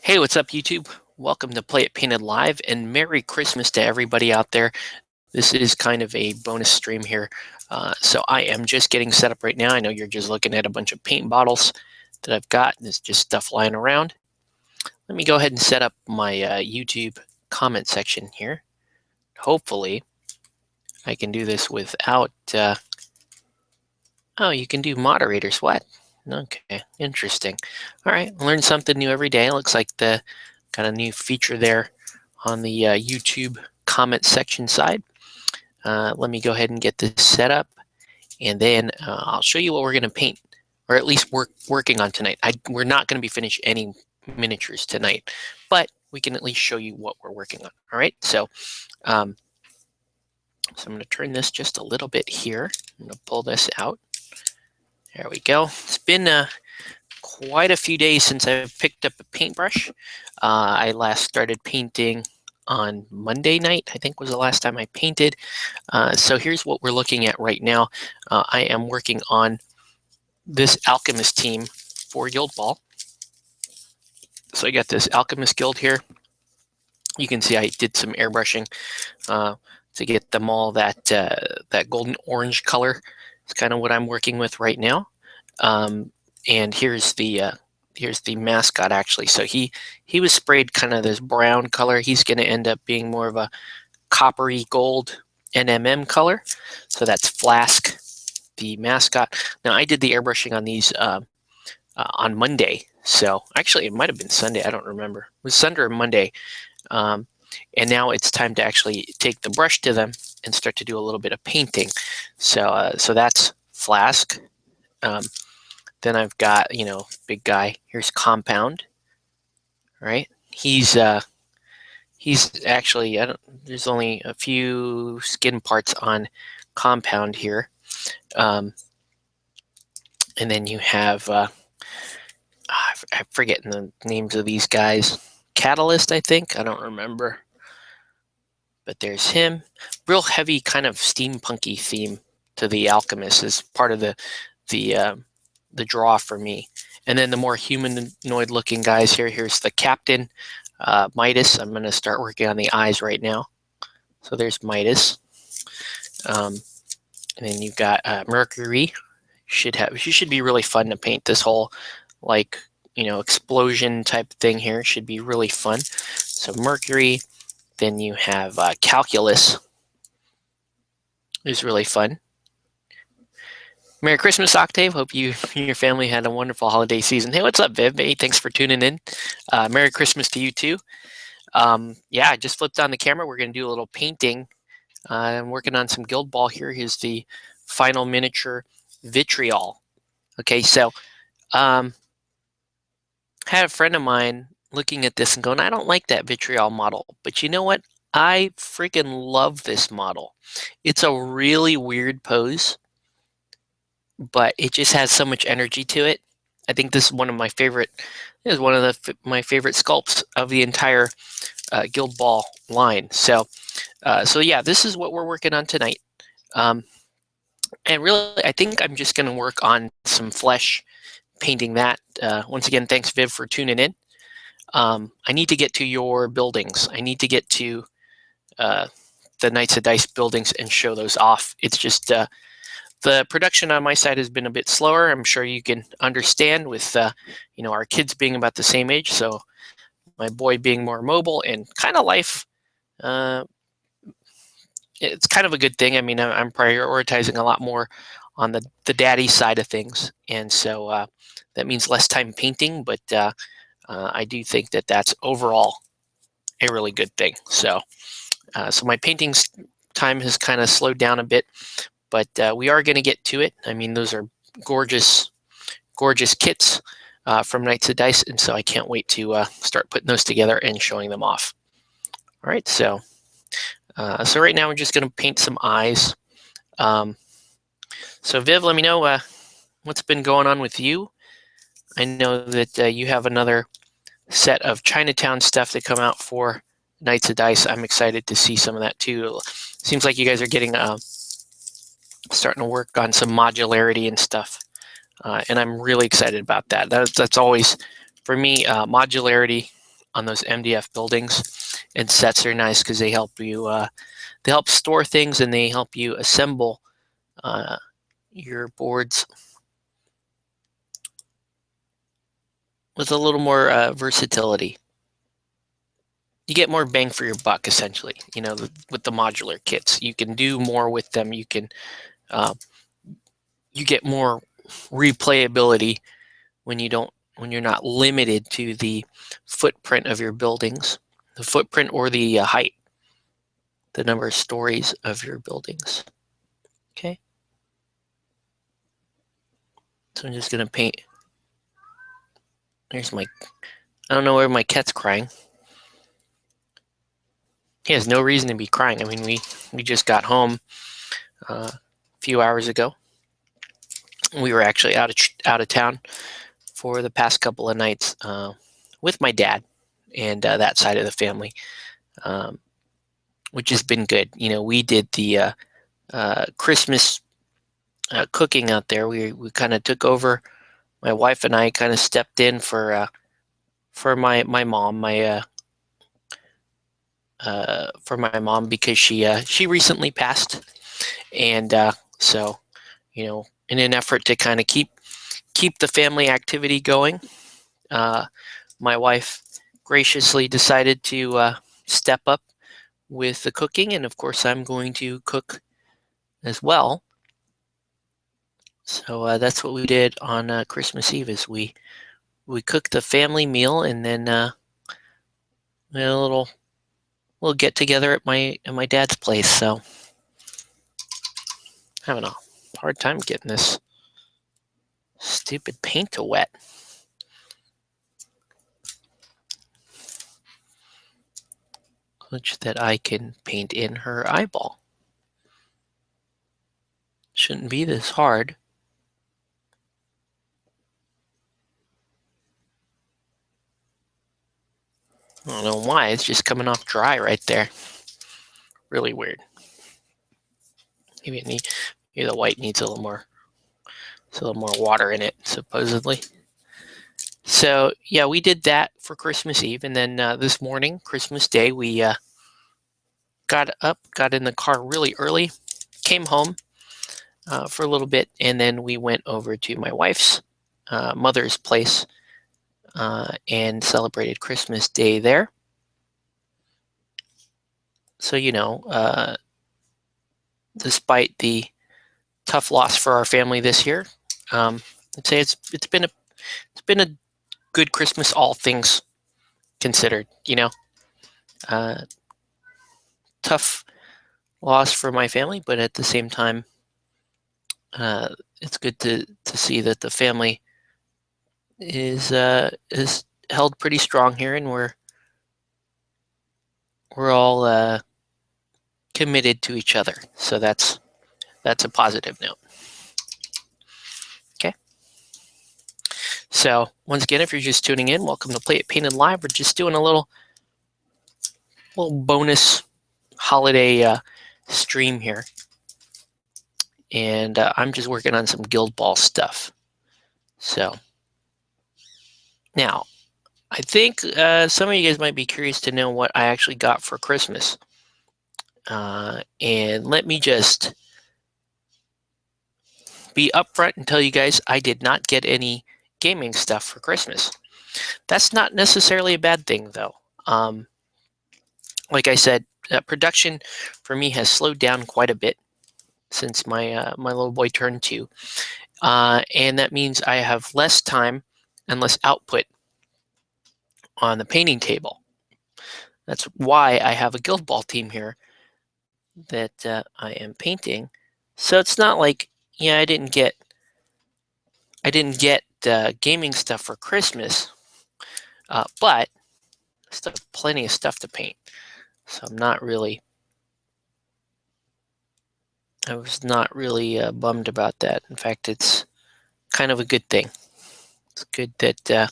Hey, what's up, YouTube? Welcome to Play It Painted Live, and Merry Christmas to everybody out there. This is kind of a bonus stream here. So I am just getting set up right now. I know you're just looking at a bunch of paint bottles that I've got. There's just stuff lying around. Let me go ahead and set up my YouTube comment section here. Hopefully, I can do this without... Oh, you can do moderators. What? Okay, interesting. All right, learn something new every day. Looks like the got a new feature there on the YouTube comment section side. Let me go ahead and get this set up, and then I'll show you what we're going to paint, or at least working on tonight. We're not going to be finished any miniatures tonight, but we can at least show you what we're working on. All right, so I'm going to turn this just a little bit here. I'm going to pull this out. There we go. It's been quite a few days since I've picked up a paintbrush. I last started painting on Monday night, I think was the last time I painted. So here's what we're looking at right now. I am working on this Alchemist team for Guild Ball. So I got this Alchemist Guild here. You can see I did some airbrushing to get them all that golden orange color. It's kind of what I'm working with right now. And here's the mascot actually. So he was sprayed kind of this brown color. He's going to end up being more of a coppery gold NMM color. So that's Flask, the mascot. Now I did the airbrushing on these on Monday. So actually it might have been Sunday. I don't remember. It was Sunday or Monday. And now it's time to actually take the brush to them and start to do a little bit of painting. So so that's Flask. Then I've got, big guy. Here's Compound, right? He's actually, there's only a few skin parts on Compound here. And then you have, I'm forgetting the names of these guys. Catalyst, I think. I don't remember. But there's him. Real heavy kind of steampunky theme to the Alchemist is part of the draw for me. And then the more humanoid looking guys here. Here's the Captain, Midas. I'm going to start working on the eyes right now. So there's Midas. And then you've got Mercury. She should be really fun to paint. This whole explosion type thing here should be really fun. So Mercury. Then you have Calculus. It's really fun. Merry Christmas, Octave. Hope you and your family had a wonderful holiday season. Hey, what's up, Viv? Hey, thanks for tuning in. Merry Christmas to you too. Yeah, I just flipped on the camera. We're going to do a little painting. I'm working on some Guild Ball here. Here's the final miniature Vitriol. Okay, so had a friend of mine looking at this and going, I don't like that Vitriol model, but you know what? I freaking love this model. It's a really weird pose, but it just has so much energy to it. I think this is one of my favorite. It is one of my favorite sculpts of the entire Guild Ball line. So yeah, this is what we're working on tonight. And really, I think I'm just going to work on some flesh, painting that. Once again, thanks, Viv, for tuning in. I need to get to your buildings. I need to get to the Knights of Dice buildings and show those off. It's just the production on my side has been a bit slower. I'm sure you can understand with our kids being about the same age. So my boy being more mobile and kind of life. It's kind of a good thing. I mean, I'm prioritizing a lot more on the daddy side of things, and so that means less time painting. But I do think that that's overall a really good thing. So so my painting time has kind of slowed down a bit, but we are going to get to it. I mean, those are gorgeous, gorgeous kits from Knights of Dice, and so I can't wait to start putting those together and showing them off. All right, so so right now we're just going to paint some eyes. So Viv, let me know what's been going on with you. I know that you have another set of Chinatown stuff that come out for Knights of Dice. I'm excited to see some of that too. Seems like you guys are getting starting to work on some modularity and stuff, and I'm really excited about that. That's always, for me, modularity those MDF buildings, and sets are nice because they help you. They help store things and they help you assemble your boards with a little more versatility. You get more bang for your buck, essentially. With the modular kits, you can do more with them. You can you get more replayability when you're not limited to the footprint of your buildings, the footprint or the height, the number of stories of your buildings. Okay. So I'm just gonna paint. There's I don't know where my cat's crying. He has no reason to be crying. I mean, we just got home a few hours ago. We were actually out of town for the past couple of nights with my dad and that side of the family, which has been good. We did the Christmas cooking out there. We kind of took over. My wife and I kind of stepped in for my mom, for my mom, because she recently passed, and so in an effort to kind of keep the family activity going, my wife graciously decided to step up with the cooking, and of course I'm going to cook as well. So that's what we did on Christmas Eve. Is we cooked the family meal, and then we had a little get together at my dad's place. So having a hard time getting this stupid paint to wet. Such that I can paint in her eyeball. Shouldn't be this hard. I don't know why, it's just coming off dry right there. Really weird. Maybe the white needs a little more water in it, supposedly. So yeah, we did that for Christmas Eve, and then this morning, Christmas Day, we got in the car really early, came home for a little bit, and then we went over to my wife's mother's place and celebrated Christmas Day there. So despite the tough loss for our family this year, I'd say it's been a good Christmas, all things considered. Tough loss for my family, but at the same time, it's good to see that the family is held pretty strong here, and we're all committed to each other. So that's a positive note. Okay. So once again, if you're just tuning in, welcome to Play It Painted Live. We're just doing a little bonus holiday stream here, and I'm just working on some Guild Ball stuff. So now, I think some of you guys might be curious to know what I actually got for Christmas. And let me just be upfront and tell you guys I did not get any gaming stuff for Christmas. That's not necessarily a bad thing, though. Like I said, production for me has slowed down quite a bit since my little boy turned 2. And that means I have less time and less output on the painting table. That's why I have a Guild Ball team here that I am painting. So it's not like, I didn't get gaming stuff for Christmas, but still plenty of stuff to paint. So I was not really bummed about that. In fact, it's kind of a good thing. It's good that,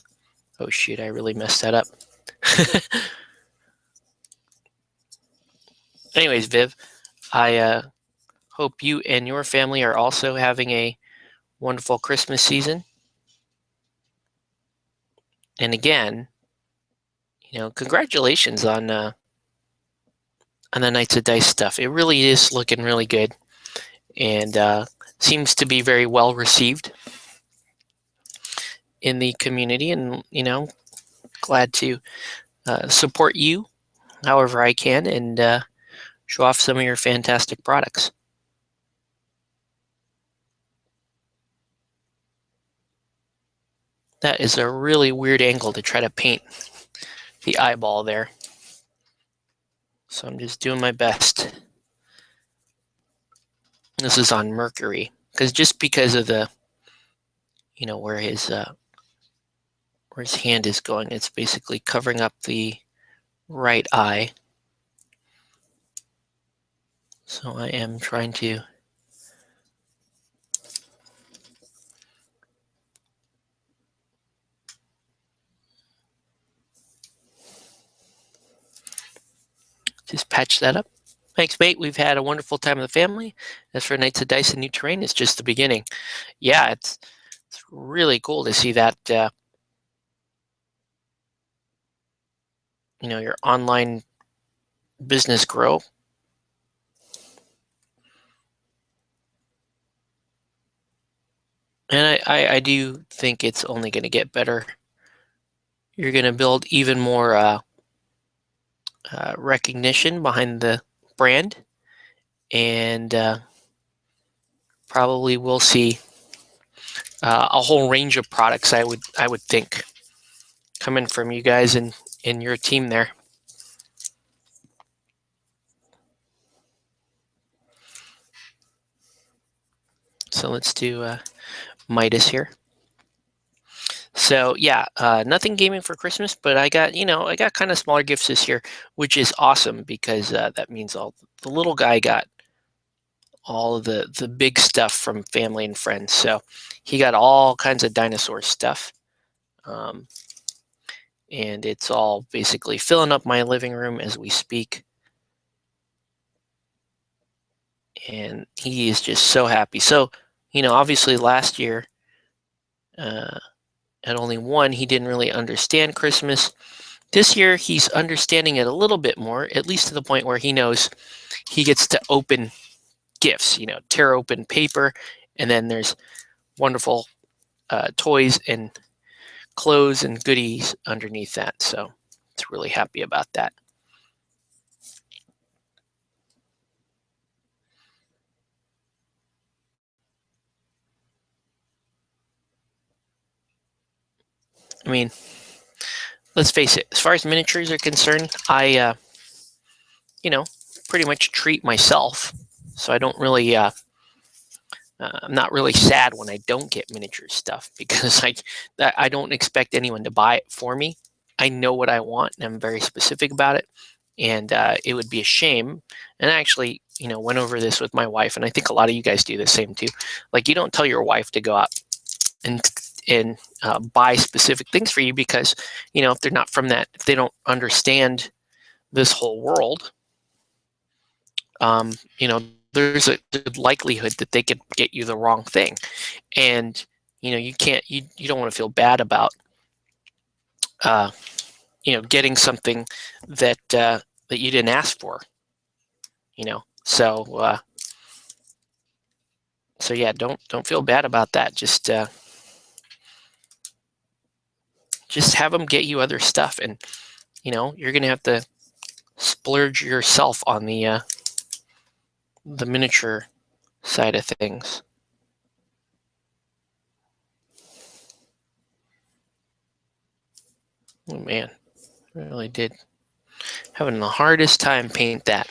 oh shoot, I really messed that up. Anyways, Viv, I hope you and your family are also having a wonderful Christmas season. And again, congratulations on the Knights of Dice stuff. It really is looking really good, and seems to be very well received in the community. And glad to support you however I can, and show off some of your fantastic products. That is a really weird angle to try to paint the eyeball there. So I'm just doing my best. This is on Mercury, because of the, where his hand is going, it's basically covering up the right eye. So I am trying to just patch that up. Thanks, mate. We've had a wonderful time with the family. As for Knights of Dice and New Terrain, it's just the beginning. Yeah, it's really cool to see that, your online business grow. And I do think it's only going to get better. You're going to build even more recognition behind the brand, and probably we'll see a whole range of products. I would think coming from you guys and your team there. So let's do Midas here. So yeah, nothing gaming for Christmas, but I got kind of smaller gifts this year, which is awesome because that means all the little guy got all of the big stuff from family and friends. So he got all kinds of dinosaur stuff, and it's all basically filling up my living room as we speak. And he is just so happy. So obviously last year, at only one, he didn't really understand Christmas. This year, he's understanding it a little bit more, at least to the point where he knows he gets to open gifts, tear open paper, and then there's wonderful toys and clothes and goodies underneath that. So it's really happy about that. I mean, let's face it, as far as miniatures are concerned, I, pretty much treat myself. So I don't really, I'm not really sad when I don't get miniature stuff because I don't expect anyone to buy it for me. I know what I want and I'm very specific about it. And it would be a shame. And I actually, went over this with my wife, and I think a lot of you guys do the same too. Like, you don't tell your wife to go out and buy specific things for you because, if they're not from that, if they don't understand this whole world, there's a good likelihood that they could get you the wrong thing. And, you don't want to feel bad about, getting something that you didn't ask for, so yeah, don't feel bad about that. Just have them get you other stuff, and you're gonna have to splurge yourself on the miniature side of things. Oh man, really did having the hardest time painting that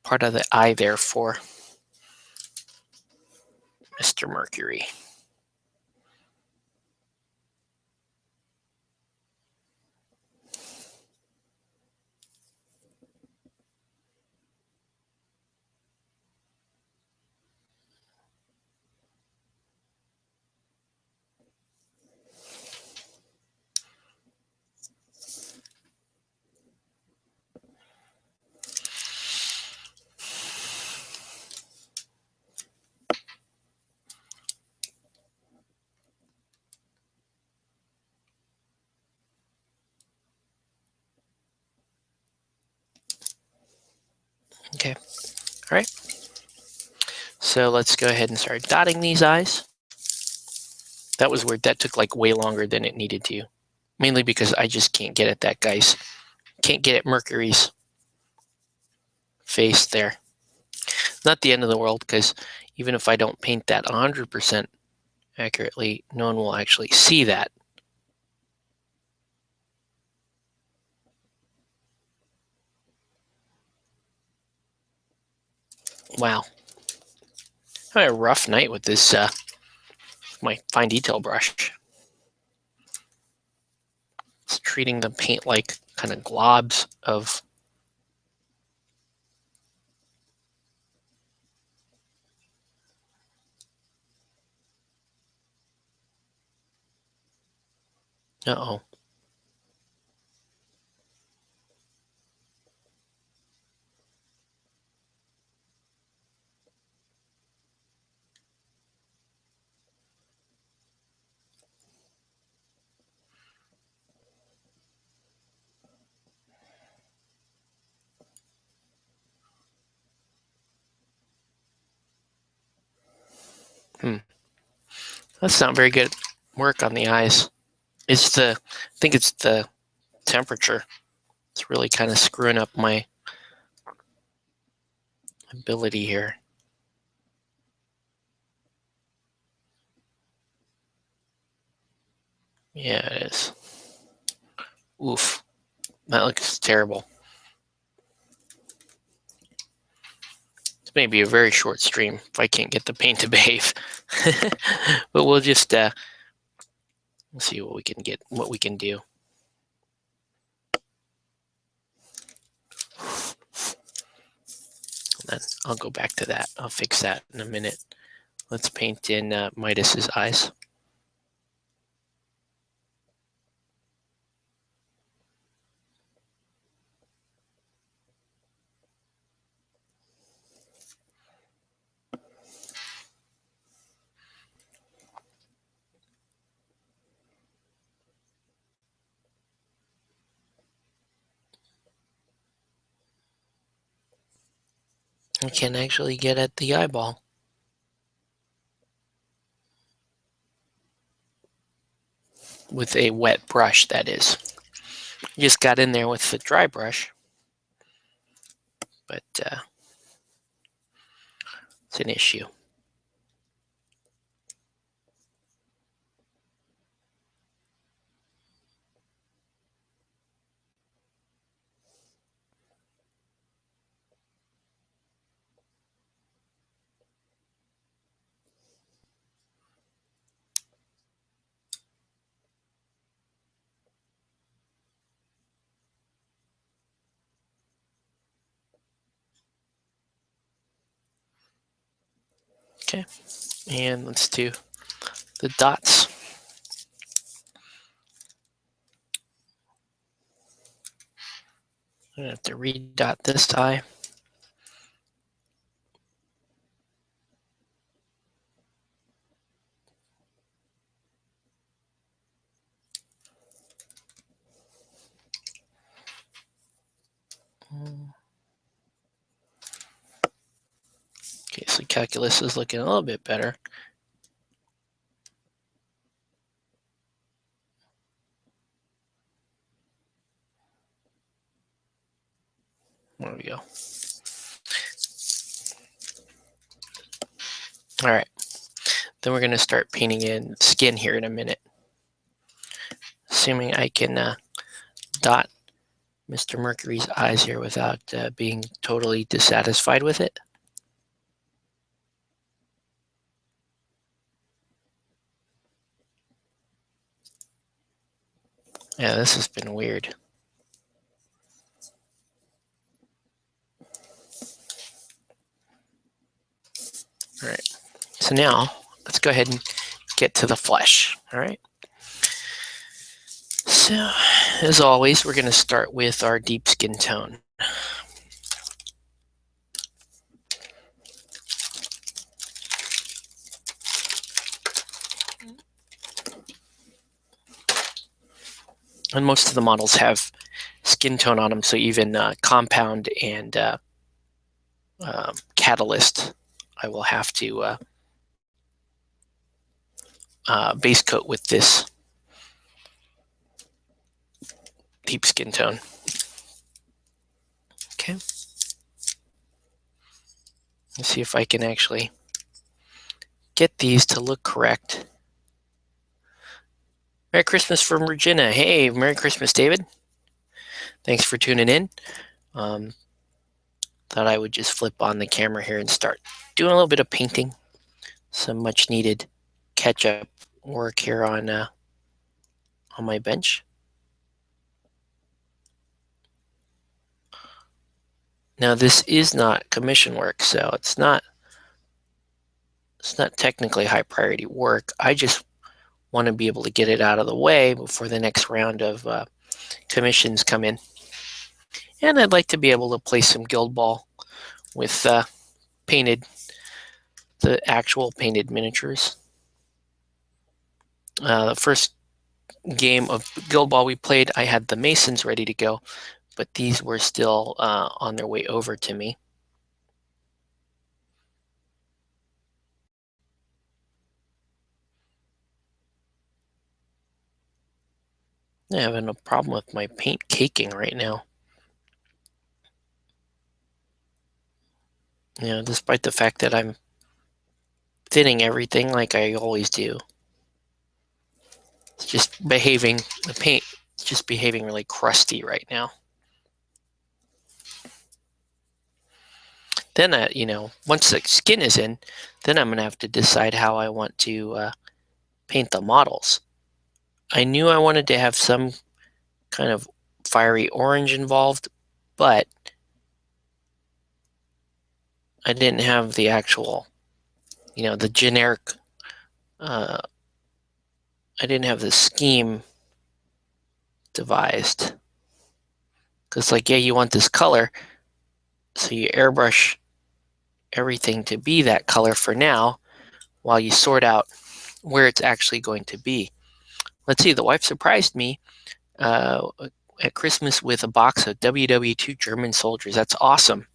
part of the eye there for Mr. Mercury. Okay, all right. So let's go ahead and start dotting these eyes. That was weird. That took like way longer than it needed to. Mainly because I just can't get at that guy's, can't get at Mercury's face there. Not the end of the world, because even if I don't paint that 100% accurately, no one will actually see that. Wow. I had a rough night with this, my fine detail brush. It's treating the paint like kind of globs of uh-oh. That's not very good work on the eyes. I think it's the temperature. It's really kind of screwing up my ability here. Yeah, it is. Oof. That looks terrible. This may be a very short stream if I can't get the paint to behave. But we'll just we'll see what we can get, what we can do. And then I'll go back to that. I'll fix that in a minute. Let's paint in Midas's eyes. I can actually get at the eyeball. With a wet brush, that is. Just got in there with the dry brush. But it's an issue. Okay, and let's do the dots. I'm gonna have to redot this eye. Okay, so calculus is looking a little bit better. There we go. All right, then we're gonna start painting in skin here in a minute. Assuming I can dot Mr. Mercury's eyes here without being totally dissatisfied with it. Yeah, this has been weird. All right, so now let's go ahead and get to the flesh. All right. So, as always, we're going to start with our deep skin tone. And most of the models have skin tone on them, so even compound and catalyst I will have to base coat with this deep skin tone. Okay. Let's see if I can actually get these to look correct. Merry Christmas from Regina. Hey, Merry Christmas, David. Thanks for tuning in. Thought I would just flip on the camera here and start doing a little bit of painting. Some much needed catch-up work here on my bench. Now this is not commission work, so it's not technically high priority work. I just want to be able to get it out of the way before the next round of commissions come in. And I'd like to be able to play some Guild Ball with the actual painted miniatures. The first game of Guild Ball we played, I had the Masons ready to go, but these were still on their way over to me. I'm having a problem with my paint caking right now. Despite the fact that I'm thinning everything like I always do. It's just behaving, the paint is just behaving really crusty right now. Then, once the skin is in, then I'm going to have to decide how I want to paint the models. I knew I wanted to have some kind of fiery orange involved, but I didn't have the actual, the generic, I didn't have the scheme devised. Because you want this color, so you airbrush everything to be that color for now, while you sort out where it's actually going to be. Let's see, the wife surprised me at Christmas with a box of WW2 German soldiers. That's awesome.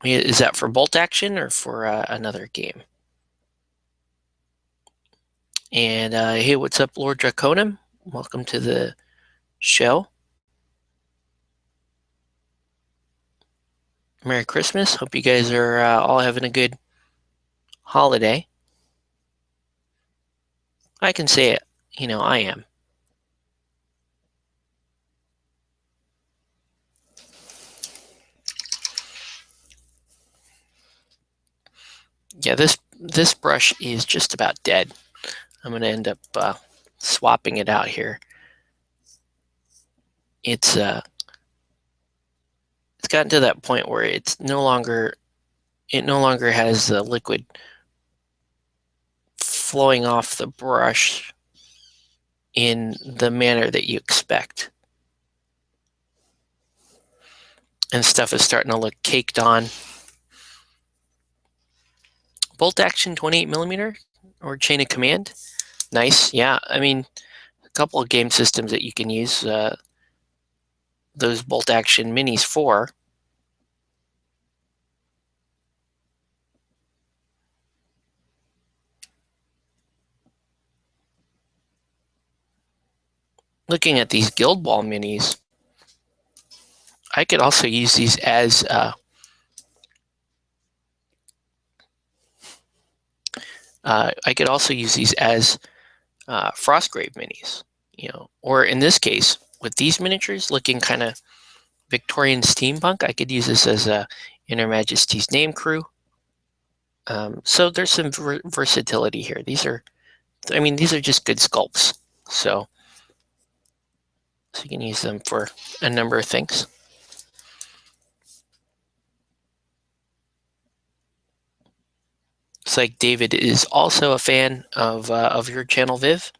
Is that for Bolt Action or for another game? And hey, what's up, Lord Draconum? Welcome to the show. Merry Christmas. Hope you guys are all having a good holiday. I can say it, I am. Yeah, this brush is just about dead. I'm going to end up swapping it out here. It's gotten to that point where it no longer has the liquid flowing off the brush in the manner that you expect. And stuff is starting to look caked on. Bolt Action 28mm or Chain of Command. Nice. Yeah, I mean, a couple of game systems that you can use those Bolt Action minis for. Looking at these Guild Ball minis, I could also use these as Frostgrave minis, or in this case, with these miniatures looking kind of Victorian steampunk, I could use this as a Inner Majesty's Name Crew. So there's some versatility here. These are just good sculpts. So you can use them for a number of things. Looks like David is also a fan of your channel, Viv.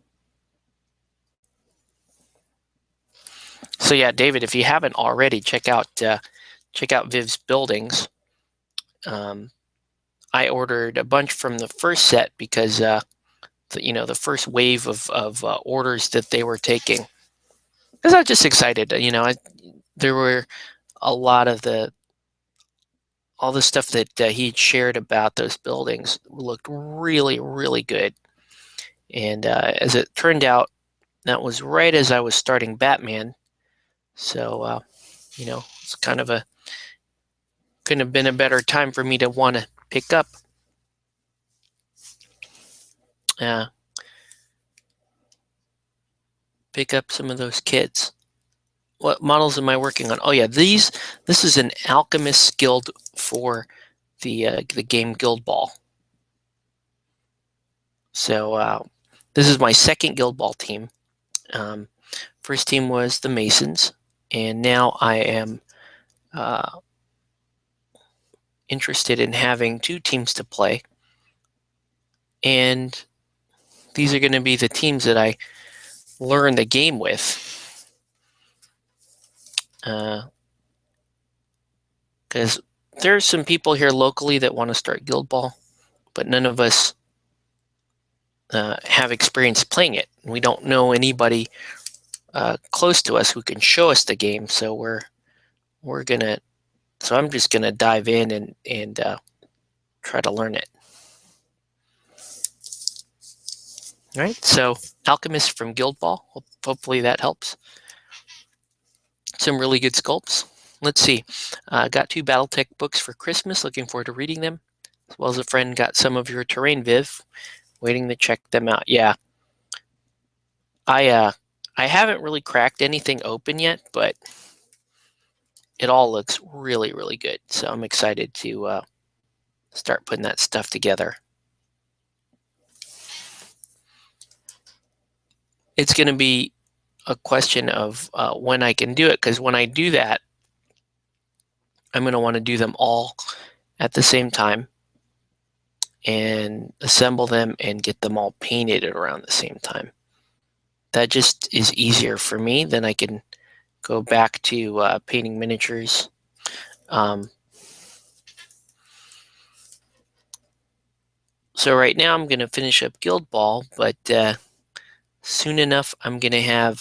So yeah, David, if you haven't already, check out Viv's buildings. I ordered a bunch from the first set because the first wave of orders that they were taking. Because I was just excited. there were a lot of all the stuff that he'd shared about those buildings looked really, really good. And as it turned out, that was right as I was starting Batman. So, it's kind of couldn't have been a better time for me to want to pick up some of those kits. What models am I working on? Oh yeah, this is an Alchemist guild for the game Guild Ball. So this is my second Guild Ball team. First team was the Masons, and now I am interested in having two teams to play. And these are going to be the teams that I learn the game with. Because there's some people here locally that want to start Guild Ball, but none of us have experience playing it. We don't know anybody close to us who can show us the game, so I'm just gonna dive in and try to learn it. All right, so Alchemist from Guild Ball. Hopefully that helps. Some really good sculpts. Let's see. Got 2 BattleTech books for Christmas. Looking forward to reading them. As well as a friend got some of your terrain, Viv. Waiting to check them out. Yeah. I haven't really cracked anything open yet, but it all looks really, really good. So I'm excited to start putting that stuff together. It's going to be a question of when I can do it, because when I do that, I'm going to want to do them all at the same time and assemble them and get them all painted at around the same time. That just is easier for me. Then I can go back to painting miniatures. So right now I'm going to finish up Guild Ball, but soon enough I'm going to have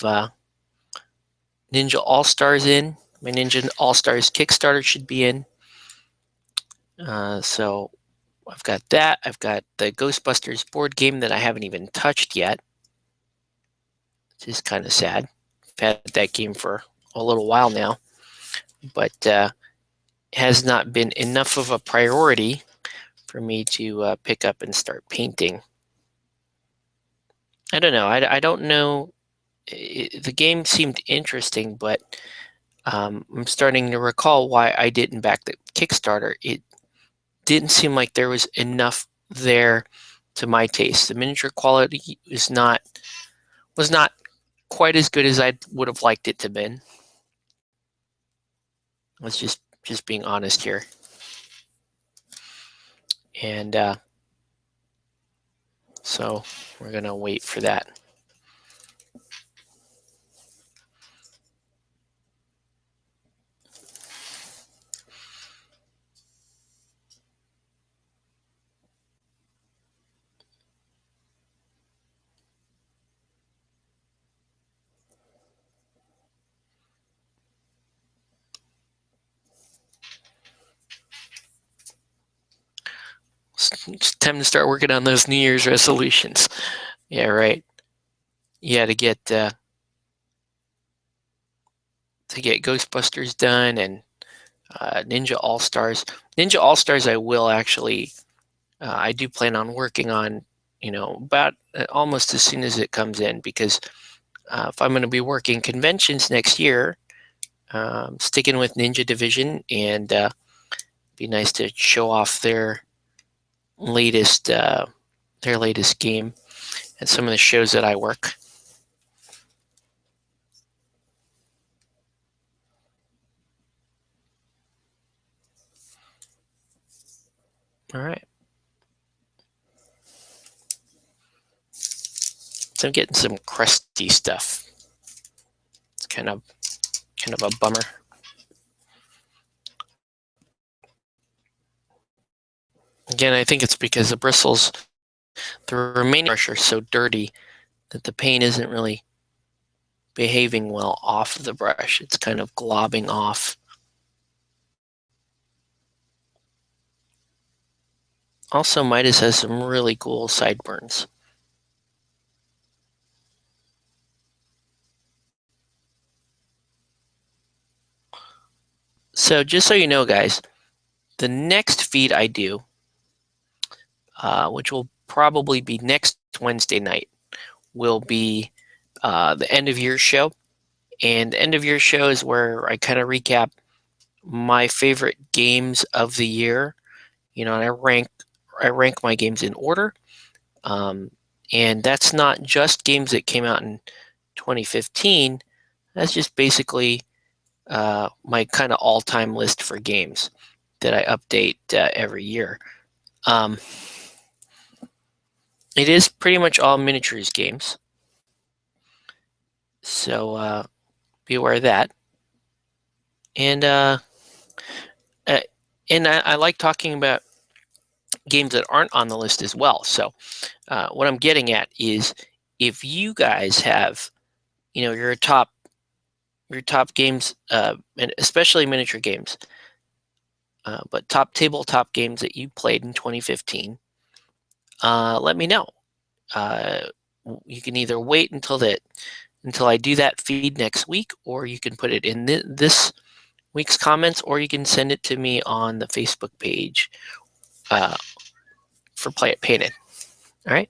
Ninja All-Stars in. My Ninja All-Stars Kickstarter should be in. So I've got that. I've got the Ghostbusters board game that I haven't even touched yet, which is kind of sad. I've had that game for a little while now, but has not been enough of a priority for me to pick up and start painting. I don't know. I don't know. The game seemed interesting, but I'm starting to recall why I didn't back the Kickstarter. It didn't seem like there was enough there to my taste. The miniature quality was not quite as good as I would have liked it to been. Let's just being honest here. And so we're gonna wait for that. It's time to start working on those New Year's resolutions. Yeah, right. Yeah, to get Ghostbusters done and Ninja All-Stars. Ninja All-Stars I will actually, I do plan on working on, about almost as soon as it comes in, because if I'm going to be working conventions next year, sticking with Ninja Division, and be nice to show off their latest game at some of the shows that I work. All right. So I'm getting some crusty stuff. It's kind of a bummer. Again, I think it's because the bristles, the remaining brush, are so dirty that the paint isn't really behaving well off of the brush. It's kind of globbing off. Also, Midas has some really cool sideburns. So just so you know, guys, the next feed I do, which will probably be next Wednesday night, will be the end of year show. And the end of year show is where I kind of recap my favorite games of the year. And I rank my games in order. And that's not just games that came out in 2015. That's just basically my kind of all-time list for games that I update every year. It is pretty much all miniatures games, so be aware of that. And I like talking about games that aren't on the list as well. So what I'm getting at is, if you guys have, your top games, and especially miniature games, but top tabletop games that you played in 2015, let me know. You can either wait until I do that feed next week, or you can put it in this week's comments, or you can send it to me on the Facebook page for Play It Painted. All right.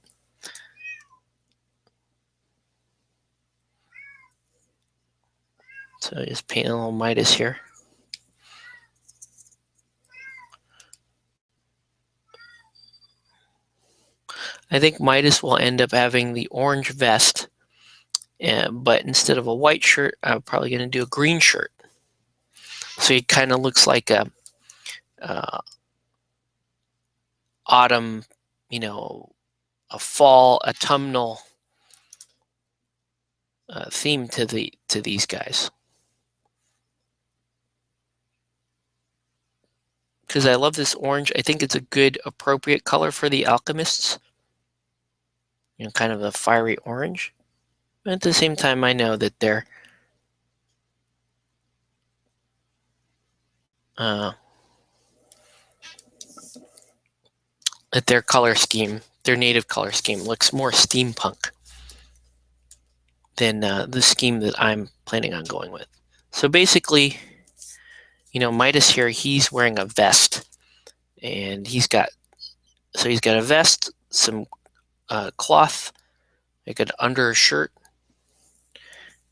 So just paint a little Midas here. I think Midas will end up having the orange vest, but instead of a white shirt, I'm probably going to do a green shirt. So it kind of looks like a autumn, a fall autumnal theme to these guys. Because I love this orange. I think it's a good, appropriate color for the alchemists. Kind of a fiery orange. But at the same time, I know that they're that their color scheme, their native color scheme, looks more steampunk than the scheme that I'm planning on going with. So basically, Midas here, he's wearing a vest, and he's got a vest, some cloth, like an undershirt.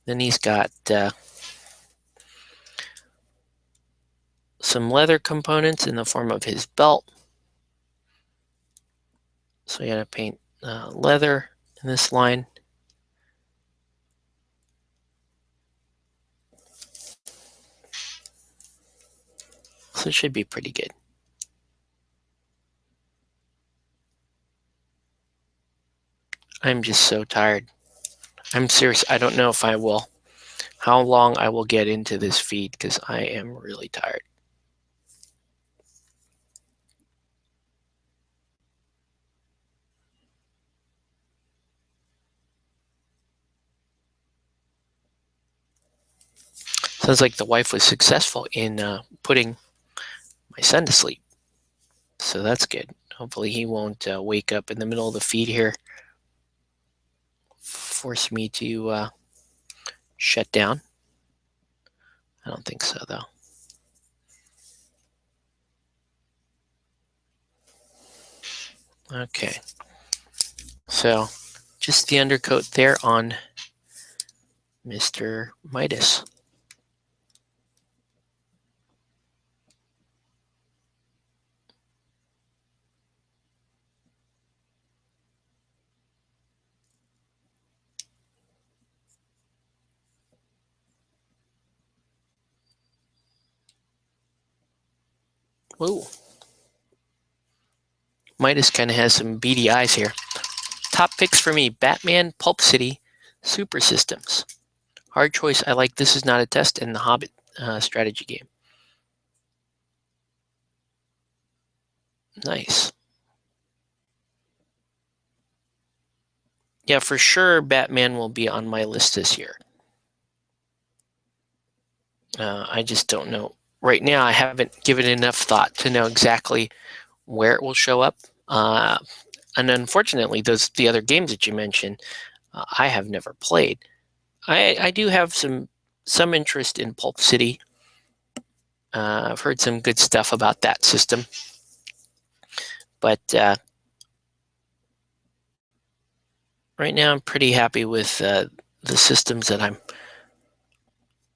Then he's got some leather components in the form of his belt. So you gotta paint leather in this line. So it should be pretty good. I'm just so tired. I'm serious. I don't know if I will, how long I will get into this feed, because I am really tired. Sounds like the wife was successful in putting my son to sleep. So that's good. Hopefully he won't wake up in the middle of the feed here, force me to shut down. I don't think so, though. Okay. So just the undercoat there on Mr. Midas. Whoa. Midas kind of has some beady eyes here. Top picks for me: Batman, Pulp City, Super Systems. Hard choice. I like This Is Not a Test and the Hobbit strategy game. Nice. Yeah, for sure Batman will be on my list this year. I just don't know. Right now, I haven't given enough thought to know exactly where it will show up. And unfortunately, the other games that you mentioned, I have never played. I do have some interest in Pulp City. I've heard some good stuff about that system, but right now I'm pretty happy with the systems that I'm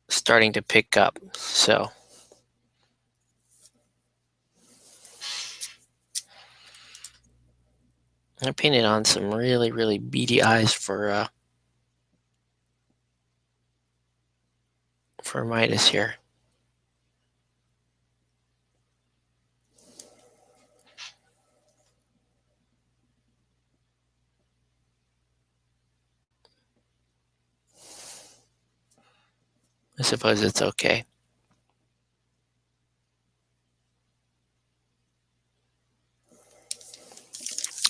starting to pick up. So I painted on some really, really beady eyes for Midas here. I suppose it's okay.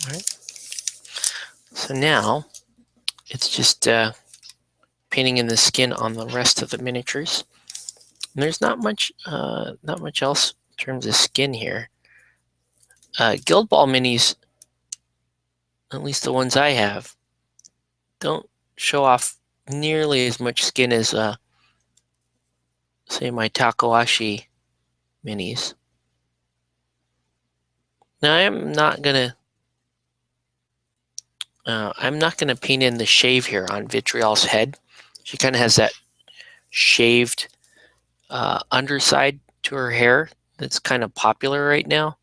All right. So now it's just painting in the skin on the rest of the miniatures. And there's not much else in terms of skin here. Guild Ball minis, at least the ones I have, don't show off nearly as much skin as say my Takawashi minis. Now I'm not gonna paint in the shave here on Vitriol's head. She kind of has that shaved underside to her hair that's kind of popular right now.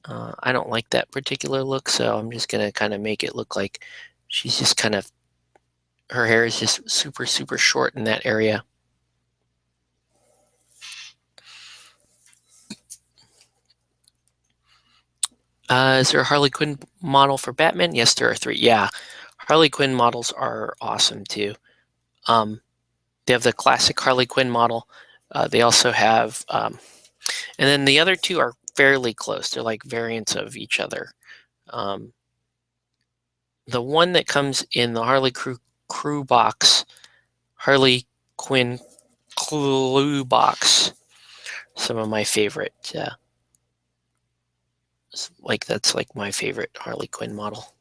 I don't like that particular look, so I'm just gonna kind of make it look like she's just kind of, her hair is just super, super short in that area. Is there a Harley Quinn model for Batman? Yes, there are 3. Yeah, Harley Quinn models are awesome too. They have the classic Harley Quinn model. They also have, and then the other 2 are fairly close. They're like variants of each other. The one that comes in the Harley Crew box, Harley Quinn Clue box, some of my favorite. That's like my favorite Harley Quinn model.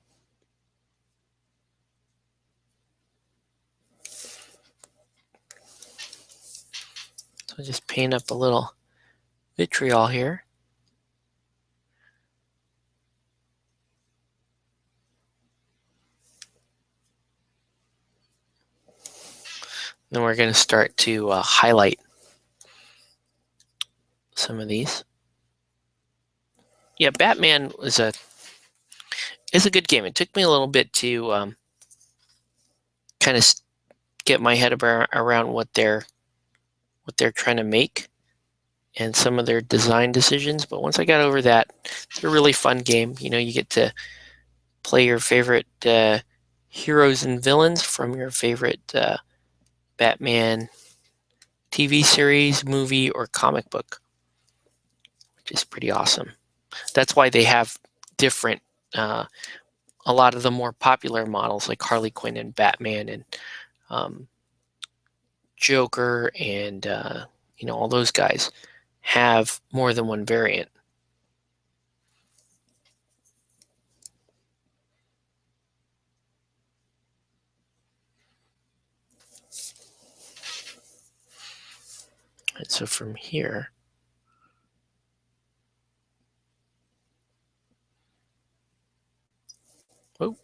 So just paint up a little vitriol here. Then we're going to start to highlight some of these. Yeah, Batman is a good game. It took me a little bit to kind of get my head around what they're trying to make and some of their design decisions. But once I got over that, it's a really fun game. You know, you get to play your favorite heroes and villains from your favorite Batman TV series, movie, or comic book, which is pretty awesome. That's why they have different, a lot of the more popular models like Harley Quinn and Batman and Joker and all those guys have more than one variant. And so from here, oh,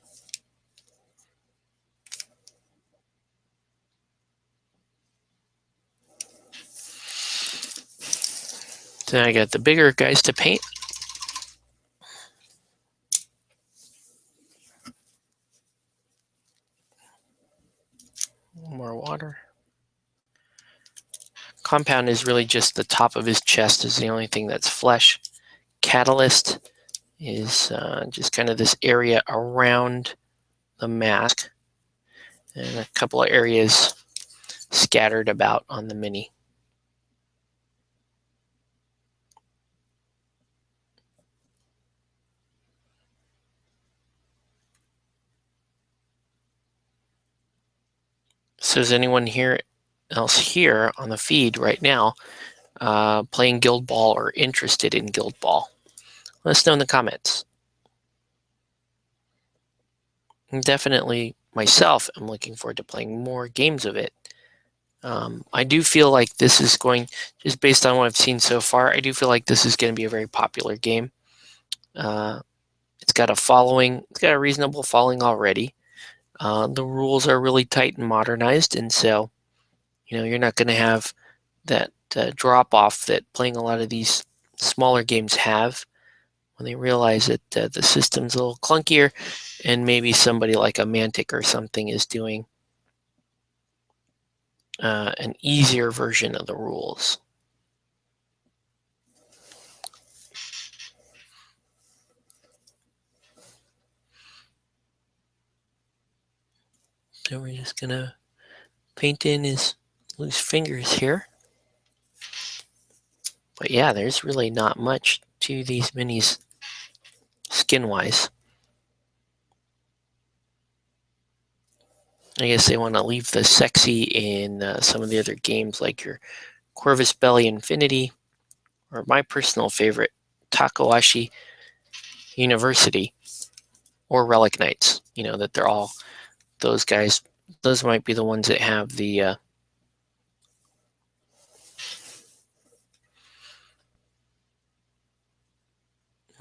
then I got the bigger guys to paint. More water. Compound is really just the top of his chest is the only thing that's flesh. Catalyst is just kind of this area around the mask and a couple of areas scattered about on the mini. So is anyone here else here on the feed right now playing Guild Ball or interested in Guild Ball? Let us know in the comments. And definitely myself, I'm looking forward to playing more games of it. I do feel like this is going, just based on what I've seen so far, I do feel like this is going to be a very popular game. It's got a following, it's got a reasonable following already. The rules are really tight and modernized, and so you're not going to have that drop off that playing a lot of these smaller games have when they realize that the system's a little clunkier, and maybe somebody like a Mantic or something is doing an easier version of the rules. So we're just gonna paint in his loose fingers here. But yeah, there's really not much to these minis skin-wise. I guess they want to leave the sexy in some of the other games like your Corvus Belli Infinity, or my personal favorite, Takahashi University, or Relic Knights. That they're all those guys. Those might be the ones that have the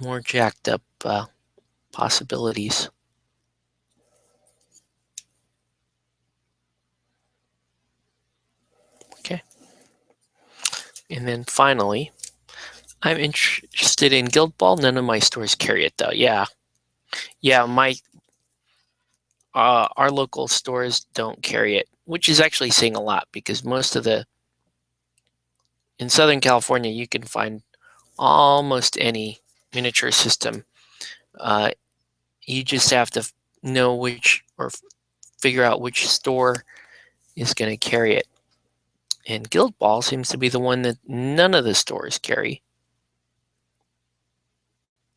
more jacked up possibilities. Okay. And then finally, I'm interested in Guild Ball. None of my stores carry it though. Yeah, our local stores don't carry it, which is actually saying a lot because most of in Southern California you can find almost any miniature system. You just have to know which, or figure out which store is going to carry it. And Guild Ball seems to be the one that none of the stores carry.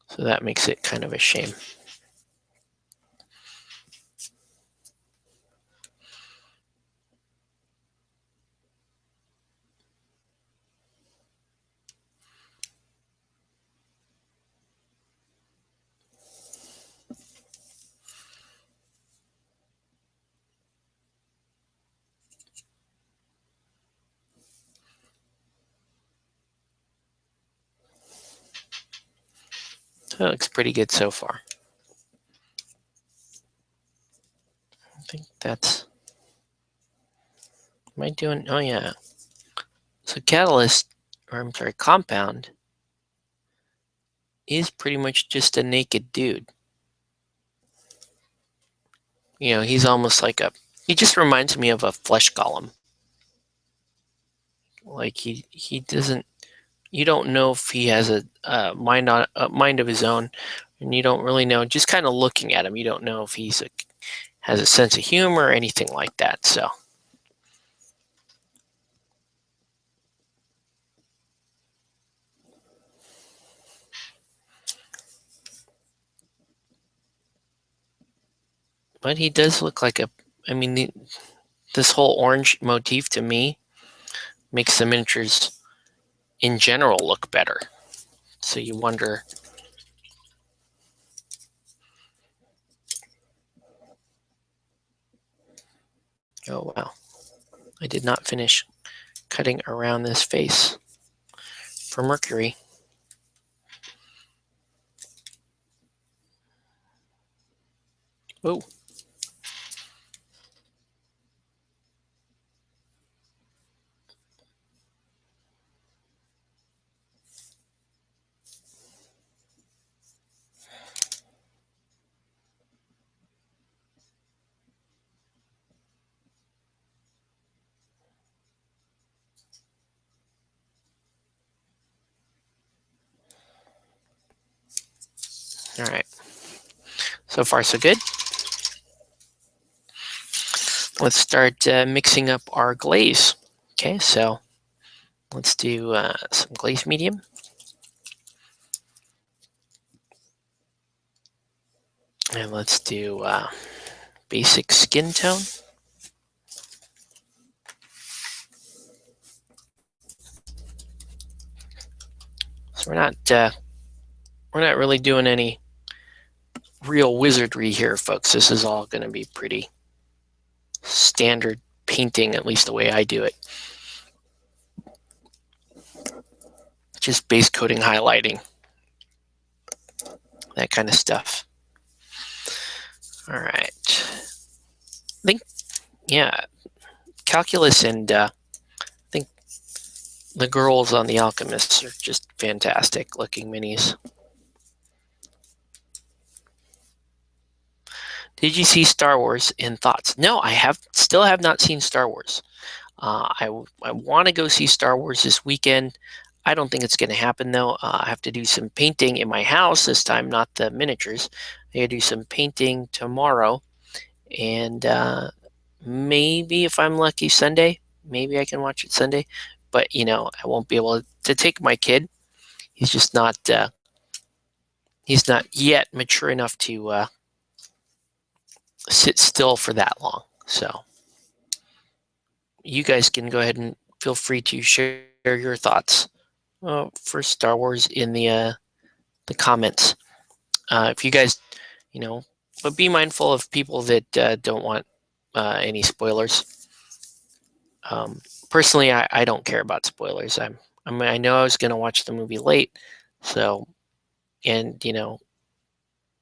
So that makes it kind of a shame. So it looks pretty good so far. I think that's... Am I doing... Oh, yeah. So Catalyst, or I'm sorry, Compound, is pretty much just a naked dude. He's almost like he just reminds me of a flesh golem. Like he doesn't, you don't know if he has a mind of his own, and you don't really know. Just kind of looking at him, you don't know if has a sense of humor or anything like that. So, but he does look like I mean, this whole orange motif to me makes the miniatures in general look better. So you wonder. Oh wow, I did not finish cutting around this face for Mercury. Oh. All right. So far, so good. Let's start mixing up our glaze. Okay, so let's do some glaze medium. And let's do basic skin tone. We're not really doing any real wizardry here, folks. This is all going to be pretty standard painting, at least the way I do it. Just base coating, highlighting, that kind of stuff. All right. I think, yeah, Calculus and I think the girls on The Alchemists are just fantastic looking minis. Did you see Star Wars in thoughts? No, I still have not seen Star Wars. I want to go see Star Wars this weekend. I don't think it's going to happen though. I have to do some painting in my house this time, not the miniatures. I got to do some painting tomorrow, and maybe if I'm lucky Sunday, maybe I can watch it Sunday. But I won't be able to take my kid. He's just not. He's not yet mature enough to sit still for that long. So you guys can go ahead and feel free to share your thoughts for Star Wars in the comments. If you guys, but be mindful of people that don't want any spoilers. Personally, I don't care about spoilers. I know I was going to watch the movie late, so, and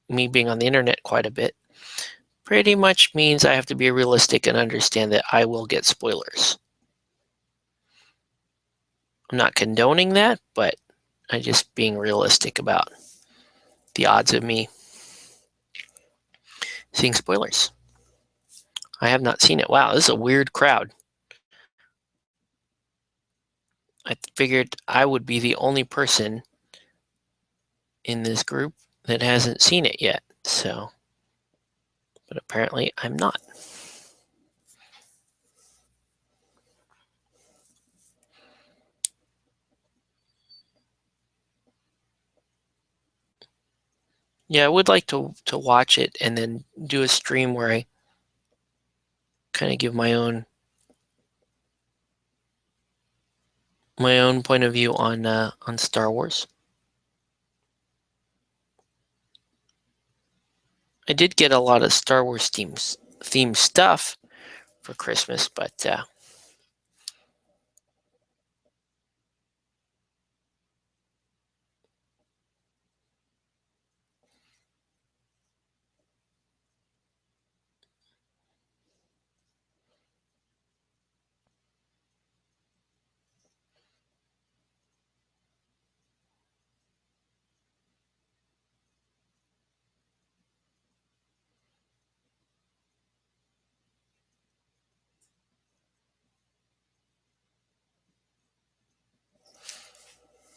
me being on the internet quite a bit pretty much means I have to be realistic and understand that I will get spoilers. I'm not condoning that, but I'm just being realistic about the odds of me seeing spoilers. I have not seen it. Wow, this is a weird crowd. I figured I would be the only person in this group that hasn't seen it yet, so, but apparently I'm not. Yeah, I would like to watch it and then do a stream where I kind of give my own point of view on Star Wars. I did get a lot of Star Wars themed stuff for Christmas, but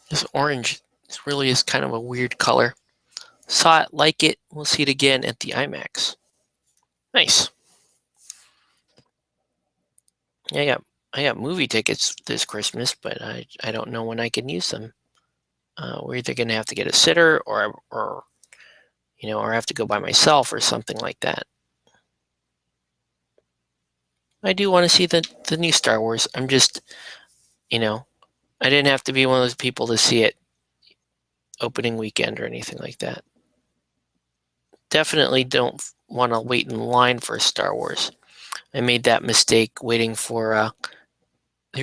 this orange really is kind of a weird color. Saw it, like it. We'll see it again at the IMAX. Nice. Yeah, I got movie tickets this Christmas, but I don't know when I can use them. We're either going to have to get a sitter or or have to go by myself or something like that. I do want to see the new Star Wars. I'm just, I didn't have to be one of those people to see it opening weekend or anything like that. Definitely don't want to wait in line for Star Wars. I made that mistake waiting for the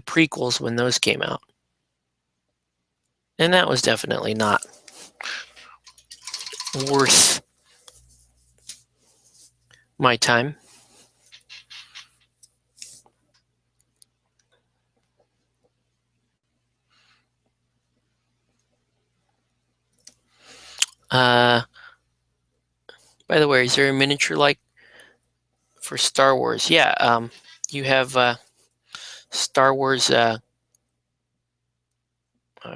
prequels when those came out. And that was definitely not worth my time. By the way, is there a miniature like for Star Wars? Yeah, you have Star Wars, I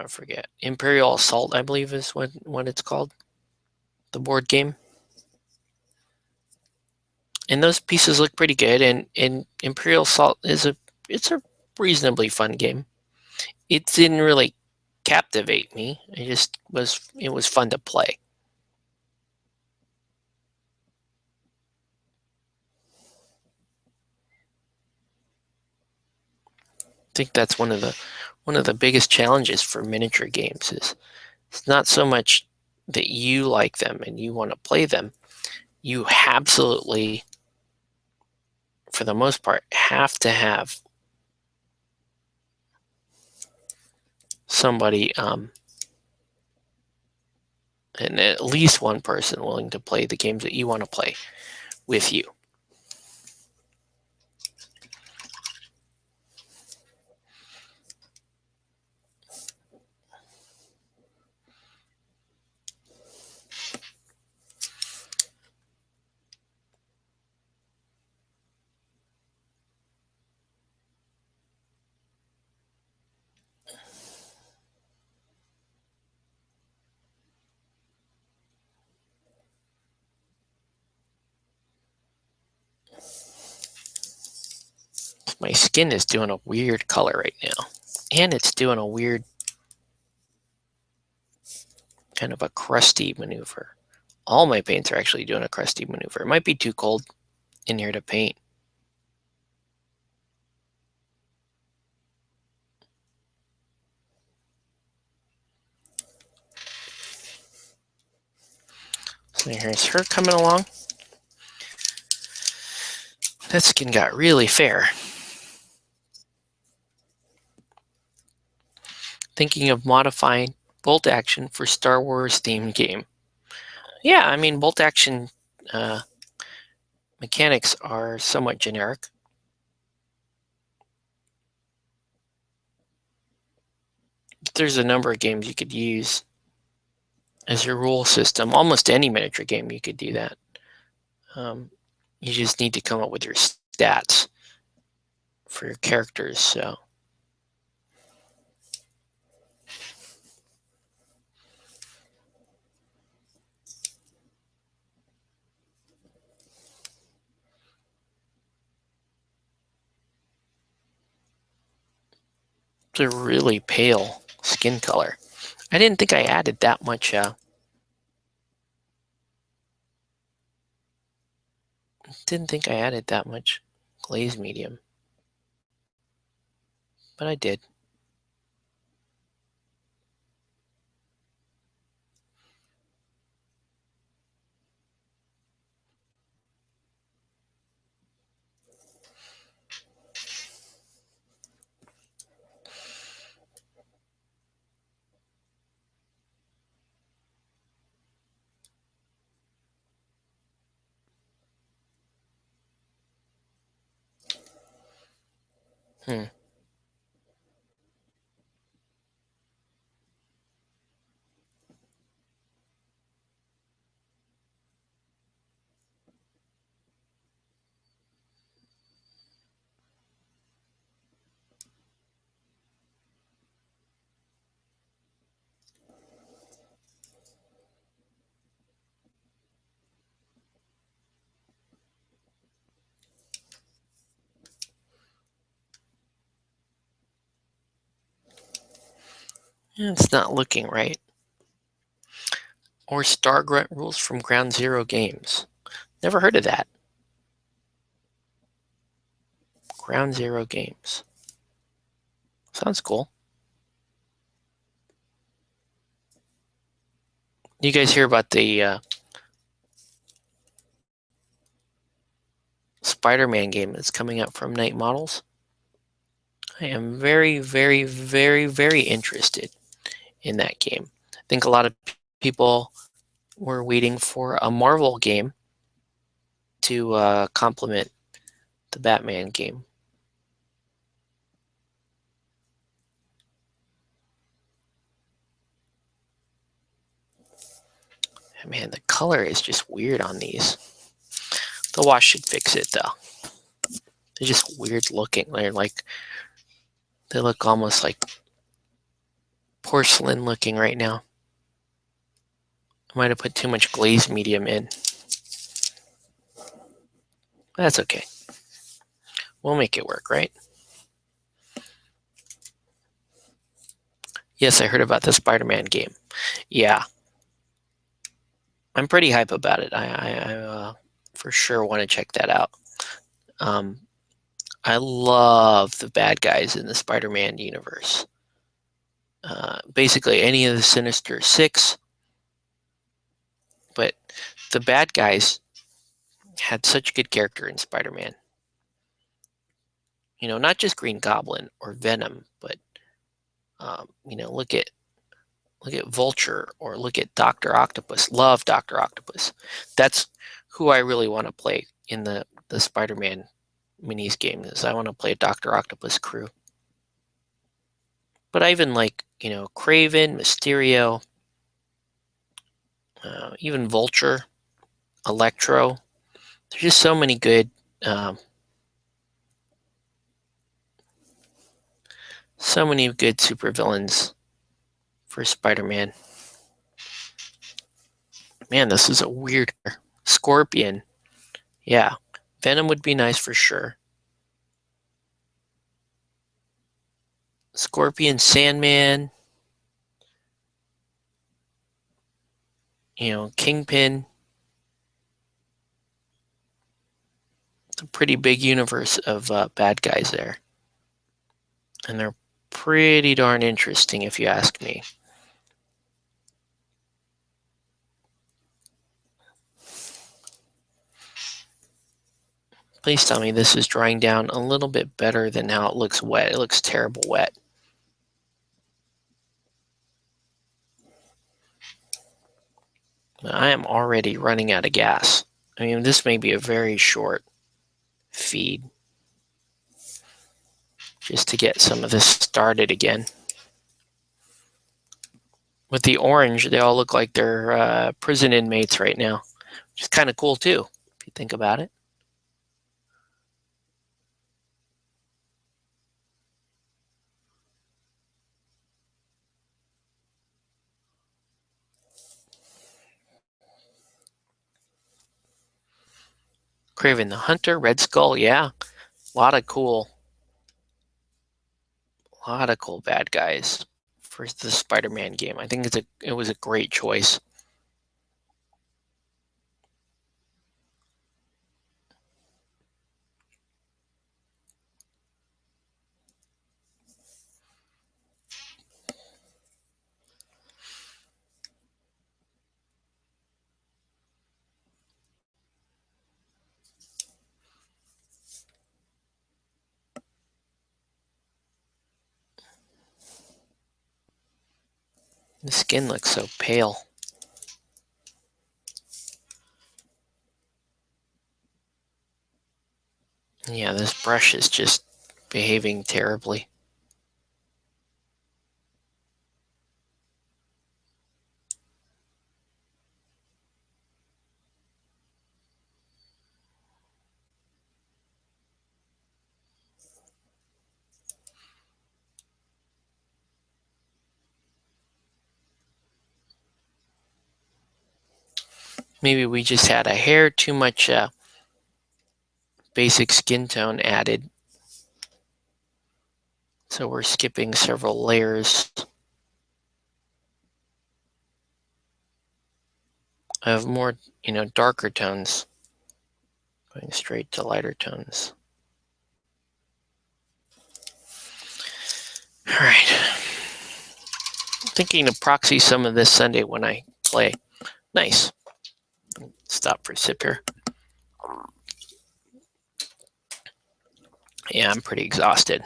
forget, Imperial Assault, I believe is what it's called, the board game. And those pieces look pretty good, and Imperial Assault it's a reasonably fun game. It didn't really captivate me. It was fun to play. I think that's one of the one of the biggest challenges for miniature games is it's not so much that you like them and you want to play them. You absolutely, for the most part, have to have somebody, and at least one person willing to play the games that you want to play with you. My skin is doing a weird color right now, and it's doing a weird kind of a crusty maneuver. All my paints are actually doing a crusty maneuver. It might be too cold in here to paint. So here's her coming along. That skin got really fair. Thinking of modifying bolt action for Star Wars themed game. Yeah, I mean, bolt action mechanics are somewhat generic. There's a number of games you could use as your rule system. Almost any miniature game you could do that. You just need to come up with your stats for your characters. So it's a really pale skin color. I didn't think I added that much. Didn't think I added that much glaze medium, but I did. Hmm. It's not looking right. Or Star Grunt rules from Ground Zero Games. Never heard of that. Ground Zero Games. Sounds cool. You guys hear about the Spider-Man game that's coming out from Night Models? I am very, very, very, very interested in that game. I think a lot of people were waiting for a Marvel game to complement the Batman game. Man, the color is just weird on these. The wash should fix it though. They're just weird looking. They look almost like porcelain looking right now. I might have put too much glaze medium in. That's okay. We'll make it work, right? Yes, I heard about the Spider-Man game. Yeah. I'm pretty hype about it. I for sure want to check that out. I love the bad guys in the Spider-Man universe. basically any of the Sinister Six. But the bad guys had such good character in Spider-Man. You know, not just Green Goblin or Venom, but you know, look at Vulture or look at Dr. Octopus. Love Dr. Octopus. That's who I really want to play in the Spider-Man minis game. Is I want to play Dr. Octopus crew. But I even like, you know, Kraven, Mysterio, even Vulture, Electro. There's just so many good supervillains for Spider-Man. Man, this is a weird Scorpion. Yeah, Venom would be nice for sure. Scorpion, Sandman, you know, Kingpin. It's a pretty big universe of bad guys there. And they're pretty darn interesting if you ask me. Please tell me this is drying down a little bit better than how it looks wet. It looks terrible wet. I am already running out of gas. I mean, this may be a very short feed just to get some of this started again. With the orange, they all look like they're prison inmates right now, which is kind of cool too, if you think about it. Kraven the Hunter, Red Skull, yeah. A lot of cool bad guys for the Spider-Man game. I think it was a great choice. The skin looks so pale. Yeah, this brush is just behaving terribly. Maybe we just had a hair too much basic skin tone added. So we're skipping several layers of more, you know, darker tones, going straight to lighter tones. All right. I'm thinking to proxy some of this Sunday when I play. Nice. Stop for a sip here. Yeah, I'm pretty exhausted.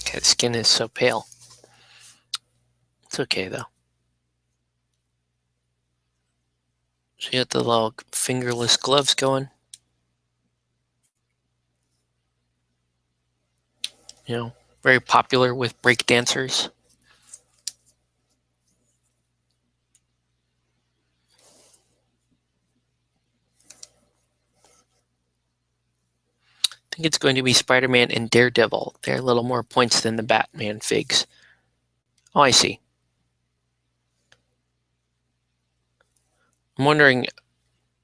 Okay, the skin is so pale. It's okay though. So you got the little fingerless gloves going. You know, Very popular with break dancers. I think it's going to be Spider-Man and Daredevil. They're a little more points than the Batman figs. Oh, I see. I'm wondering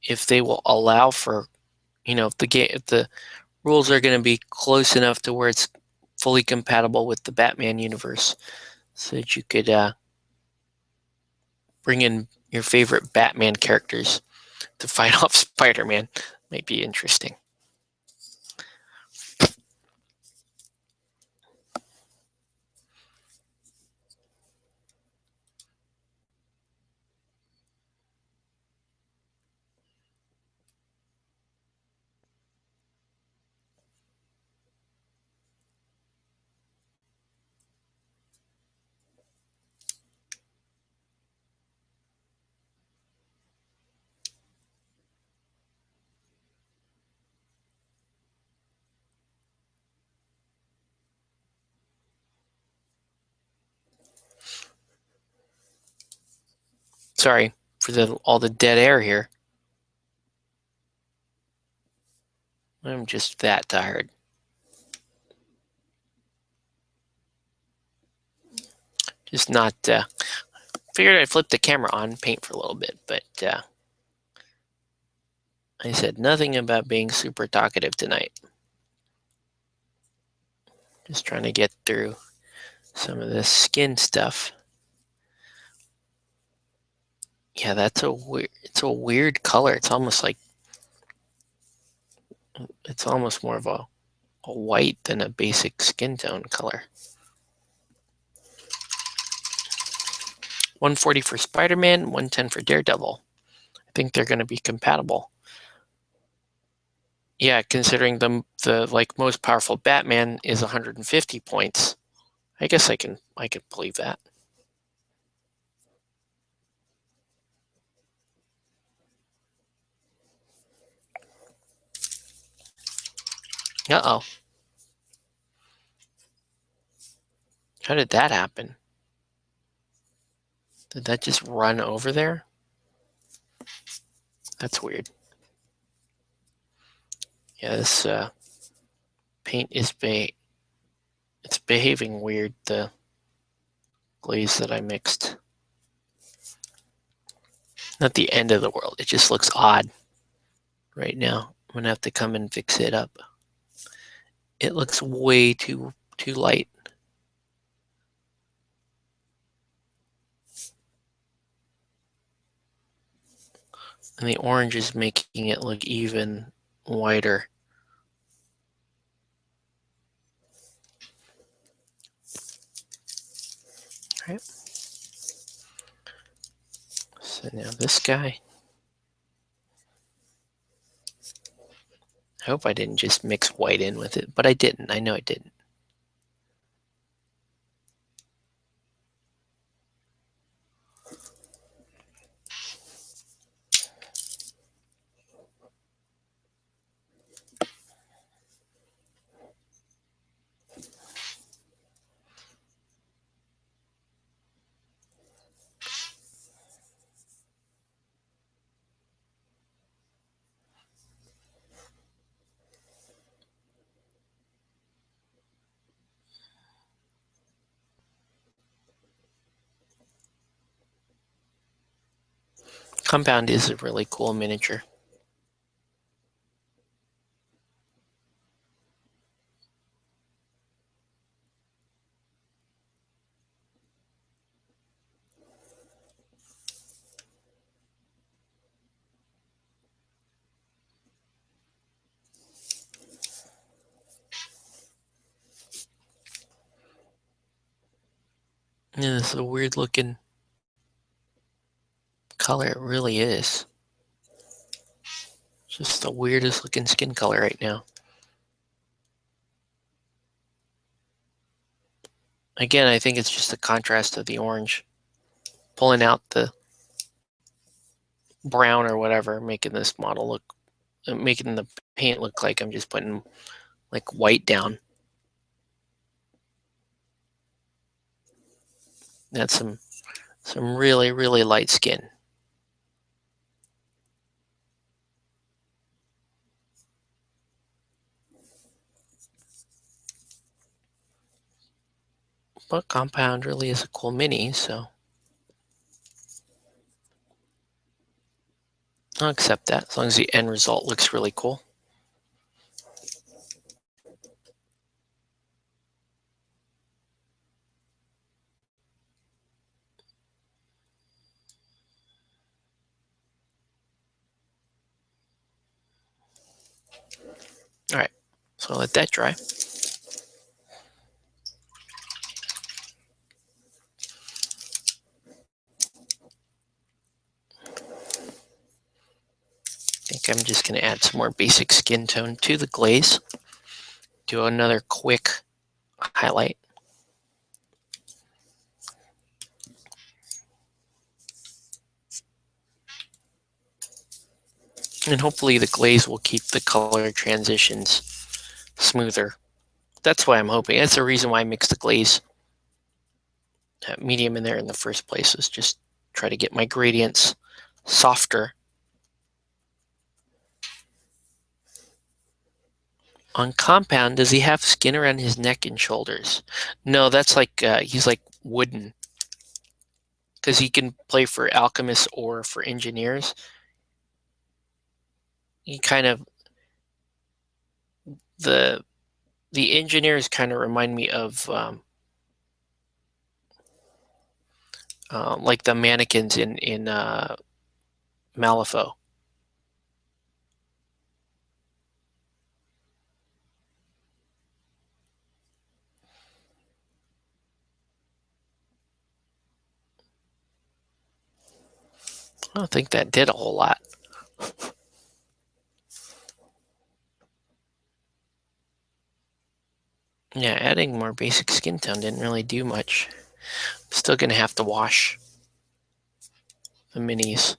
if they will allow for, if the rules are going to be close enough to where it's fully compatible with the Batman universe, so that you could bring in your favorite Batman characters to fight off Spider-Man. Might be interesting. Sorry for all the dead air here. I'm just that tired. Just not. Figured I'd flip the camera on, paint for a little bit, but I said nothing about being super talkative tonight. Just trying to get through some of this skin stuff. Yeah, that's a weird. It's a weird color. It's almost like it's almost more of a white than a basic skin tone color. 140 for Spider-Man, 110 for Daredevil. I think they're going to be compatible. Yeah, considering the most powerful Batman is 150 points. I guess I can believe that. Uh-oh. How did that happen? Did that just run over there? That's weird. Yeah, this paint is it's behaving weird, the glaze that I mixed. Not the end of the world. It just looks odd right now. I'm going to have to come and fix it up. It looks way too light. And the orange is making it look even whiter. All right. So now this guy. I hope I didn't just mix white in with it, but I didn't. I know I didn't. Compound is a really cool miniature. Yeah, this is a weird looking color. It really is. It's just the weirdest looking skin color right now. Again, I think it's just the contrast of the orange. Pulling out the brown or whatever, making this model look, making the paint look like I'm just putting like white down. That's some really, really light skin. But Compound really is a cool mini, so I'll accept that as long as the end result looks really cool. All right, so I'll let that dry. I think I'm just going to add some more basic skin tone to the glaze. Do another quick highlight. And hopefully the glaze will keep the color transitions smoother. That's why I'm hoping. That's the reason why I mixed the glaze medium in there in the first place, is just try to get my gradients softer. On Compound, does he have skin around his neck and shoulders? No, that's like he's like wooden, because he can play for alchemists or for engineers. He kind of the engineers kind of remind me of like the mannequins in Malifaux. I don't think that did a whole lot. Yeah, adding more basic skin tone didn't really do much. I'm still gonna have to wash the minis.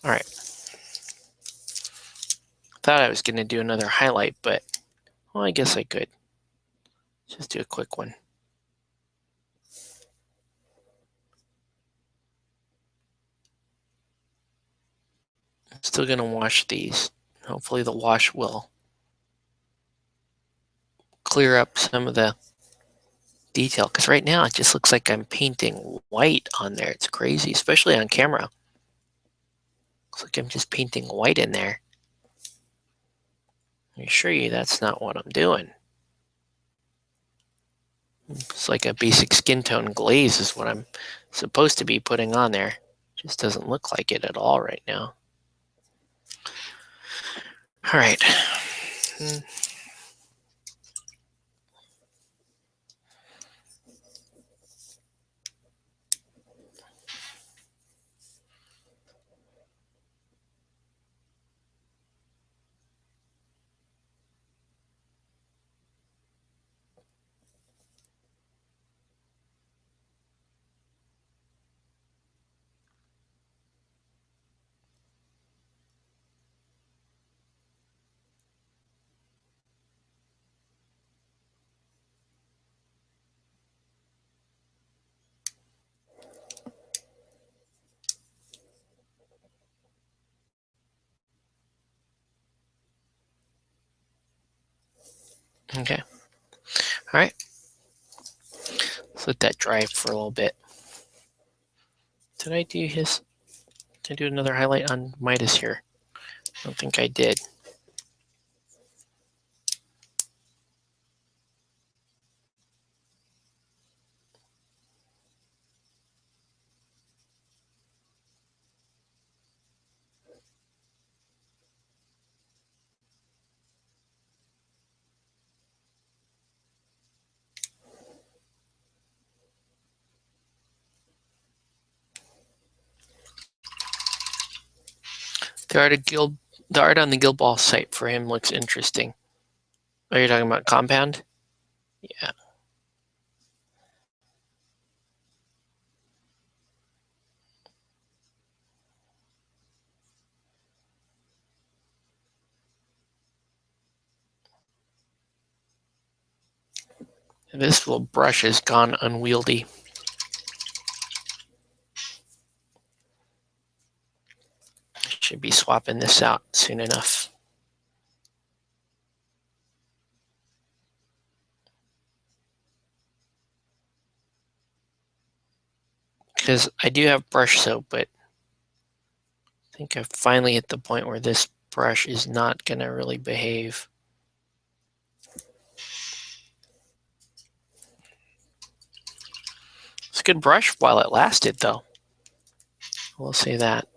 All right. Thought I was gonna do another highlight, but well, I guess I could. Just do a quick one. I'm still gonna wash these. Hopefully the wash will clear up some of the detail, because right now it just looks like I'm painting white on there. It's crazy, especially on camera. Looks like I'm just painting white in there. I assure you that's not what I'm doing. It's like a basic skin tone glaze is what I'm supposed to be putting on there. Just doesn't look like it at all right now. All right. Okay. All right. Let's let that dry for a little bit. Did I do his? Did I do another highlight on Midas here? I don't think I did. The art on the Guild Ball site for him looks interesting. Are you talking about compound? Yeah. This little brush has gone unwieldy. Should be swapping this out soon enough. Because I do have brush soap, but I think I've finally hit the point where this brush is not going to really behave. It's a good brush while it lasted, though. We'll say that.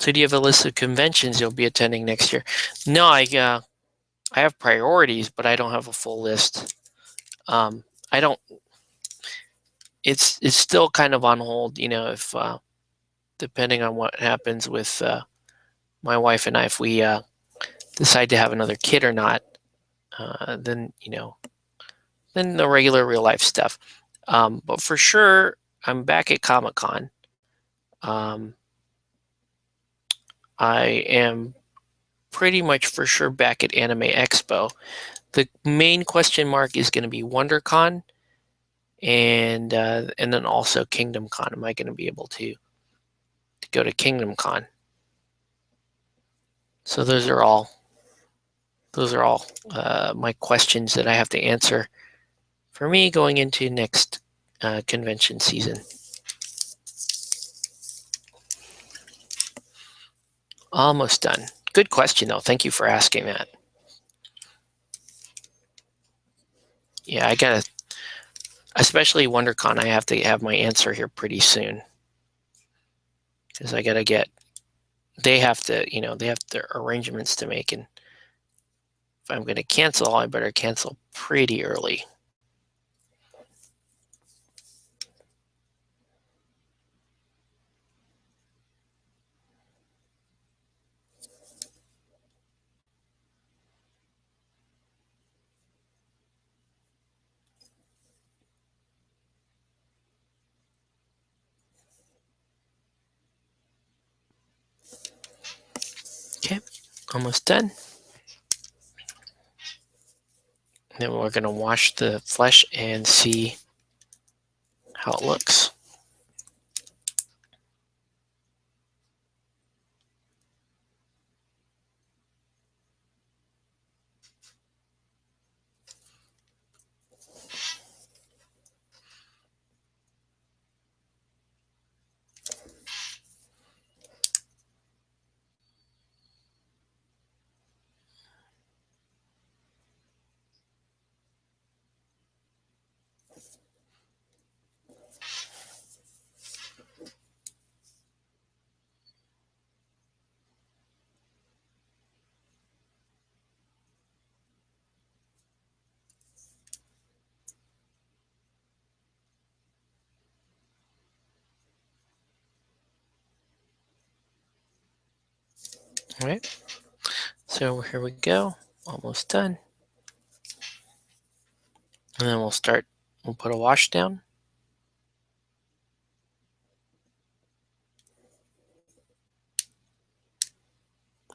So do you have a list of conventions you'll be attending next year? No, I have priorities, but I don't have a full list. I don't. It's still kind of on hold. If depending on what happens with my wife and I, if we decide to have another kid or not, then then the regular real life stuff. But for sure, I'm back at Comic-Con. I am pretty much for sure back at Anime Expo. The main question mark is going to be WonderCon, and then also Kingdom Con. Am I going to be able to go to Kingdom Con? So those are all my questions that I have to answer for me going into next convention season. Almost done. Good question, though. Thank you for asking that. Yeah, I gotta, especially WonderCon, I have to have my answer here pretty soon. Because I gotta get, they have to, they have their arrangements to make. And if I'm gonna cancel, I better cancel pretty early. Okay, almost done. Then we're going to wash the flesh and see how it looks. All right, so here we go, almost done. And then we'll put a wash down.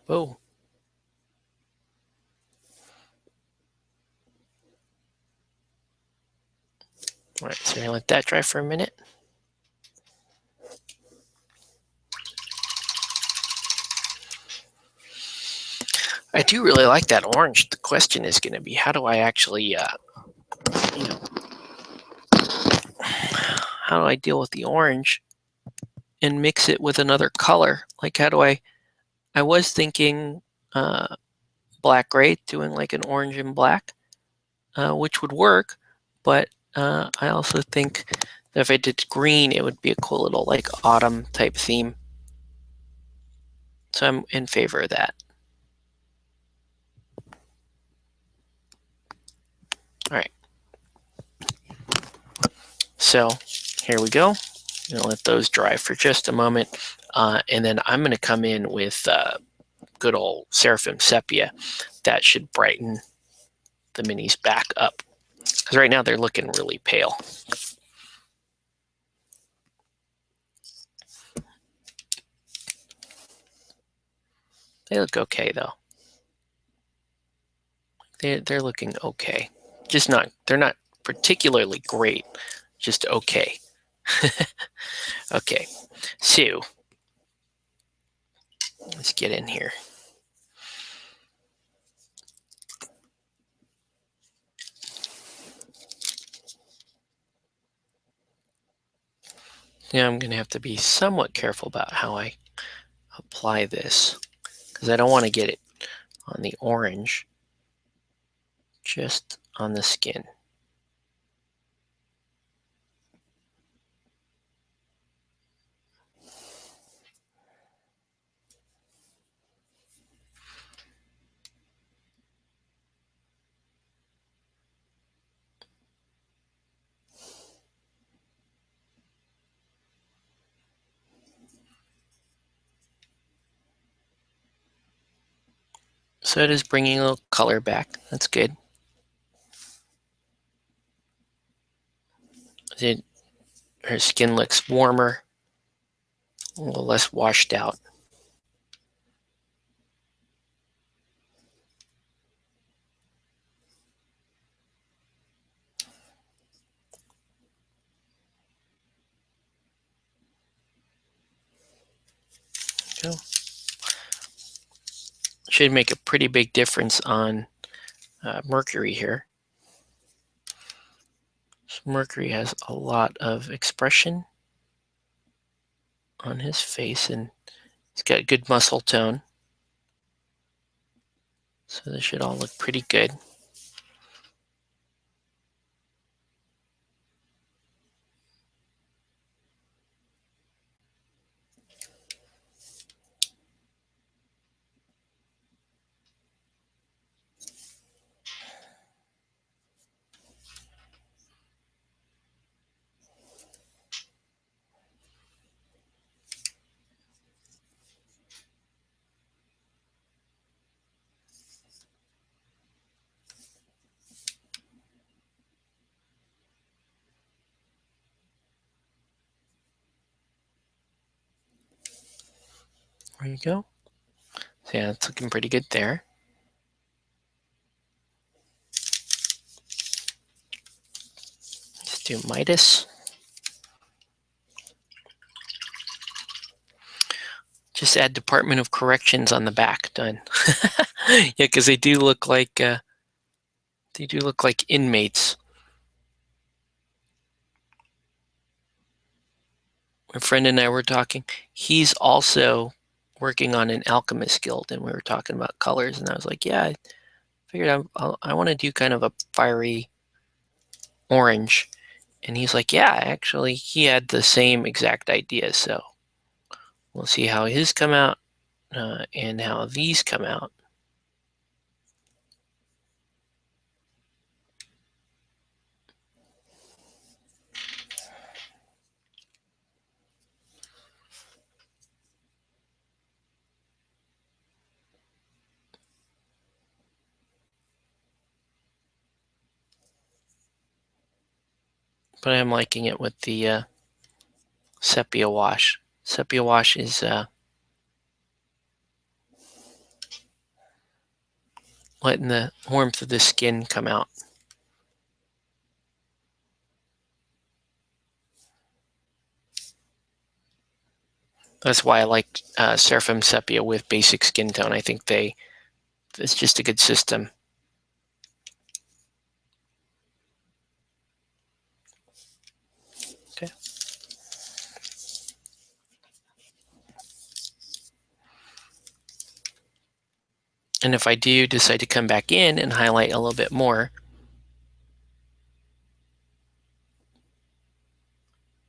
Whoa. All right, so we're gonna let that dry for a minute. I do really like that orange. The question is going to be, how do I actually, how do I deal with the orange and mix it with another color? Like, how do I was thinking black gray, doing like an orange and black, which would work, but I also think that if I did green, it would be a cool little like autumn type theme. So I'm in favor of that. All right. So here we go. I'm gonna let those dry for just a moment. And then I'm gonna come in with good old Seraphim Sepia. That should brighten the minis back up. Because right now they're looking really pale. They look okay though. They're looking okay. Just not, they're not particularly great, just okay. Okay, so let's get in here. Now I'm gonna have to be somewhat careful about how I apply this because I don't want to get it on the orange, just on the skin. So it is bringing a little color back. That's good. Her skin looks warmer, a little less washed out. Go. Should make a pretty big difference on Mercury here. So Mercury has a lot of expression on his face, and he's got good muscle tone. So this should all look pretty good. There you go. So yeah, it's looking pretty good there. Let's do Midas. Just add Department of Corrections on the back. Done. Yeah, because they do look like inmates. My friend and I were talking. He's also working on an alchemist guild, and we were talking about colors. And I was like, "Yeah, I figured I want to do kind of a fiery orange." And he's like, "Yeah, actually, he had the same exact idea." So we'll see how his come out and how these come out. But I'm liking it with the sepia wash. Sepia wash is letting the warmth of the skin come out. That's why I like Seraphim Sepia with basic skin tone. I think it's just a good system. Okay. And if I do decide to come back in and highlight a little bit more,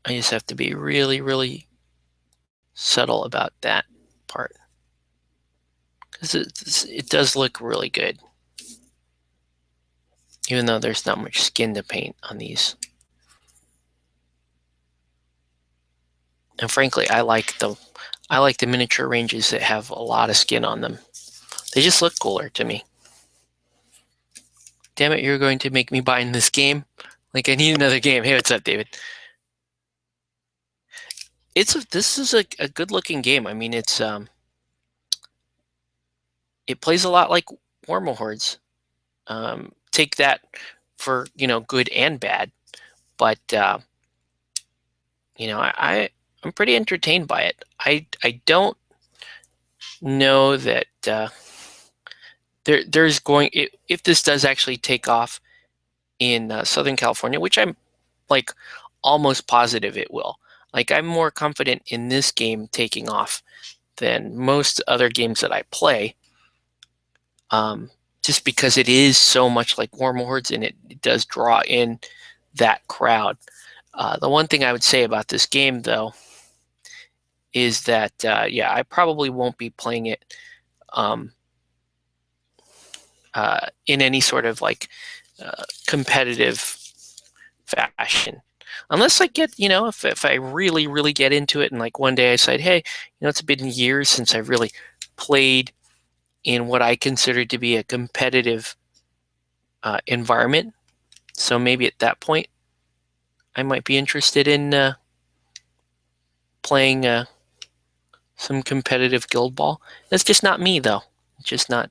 I just have to be really, really subtle about that part. Because it does look really good. even though there's not much skin to paint on these. And frankly, I like the miniature ranges that have a lot of skin on them. They just look cooler to me. Damn it, you're going to make me buy in this game? Like, I need another game. Hey, what's up, David? This is a good looking game. I mean, it plays a lot like Warmahordes. Take that for, good and bad. But I'm pretty entertained by it. I don't know that there's going, if this does actually take off in Southern California, which I'm like almost positive it will. Like, I'm more confident in this game taking off than most other games that I play, just because it is so much like Warmahordes, and it does draw in that crowd. The one thing I would say about this game, though, is that I probably won't be playing it in any sort of like competitive fashion, unless I get, if I really, really get into it, and like one day I decide, hey, it's been years since I've really played in what I consider to be a competitive environment. So maybe at that point, I might be interested in playing some competitive Guild Ball. That's just not me, though. Just not.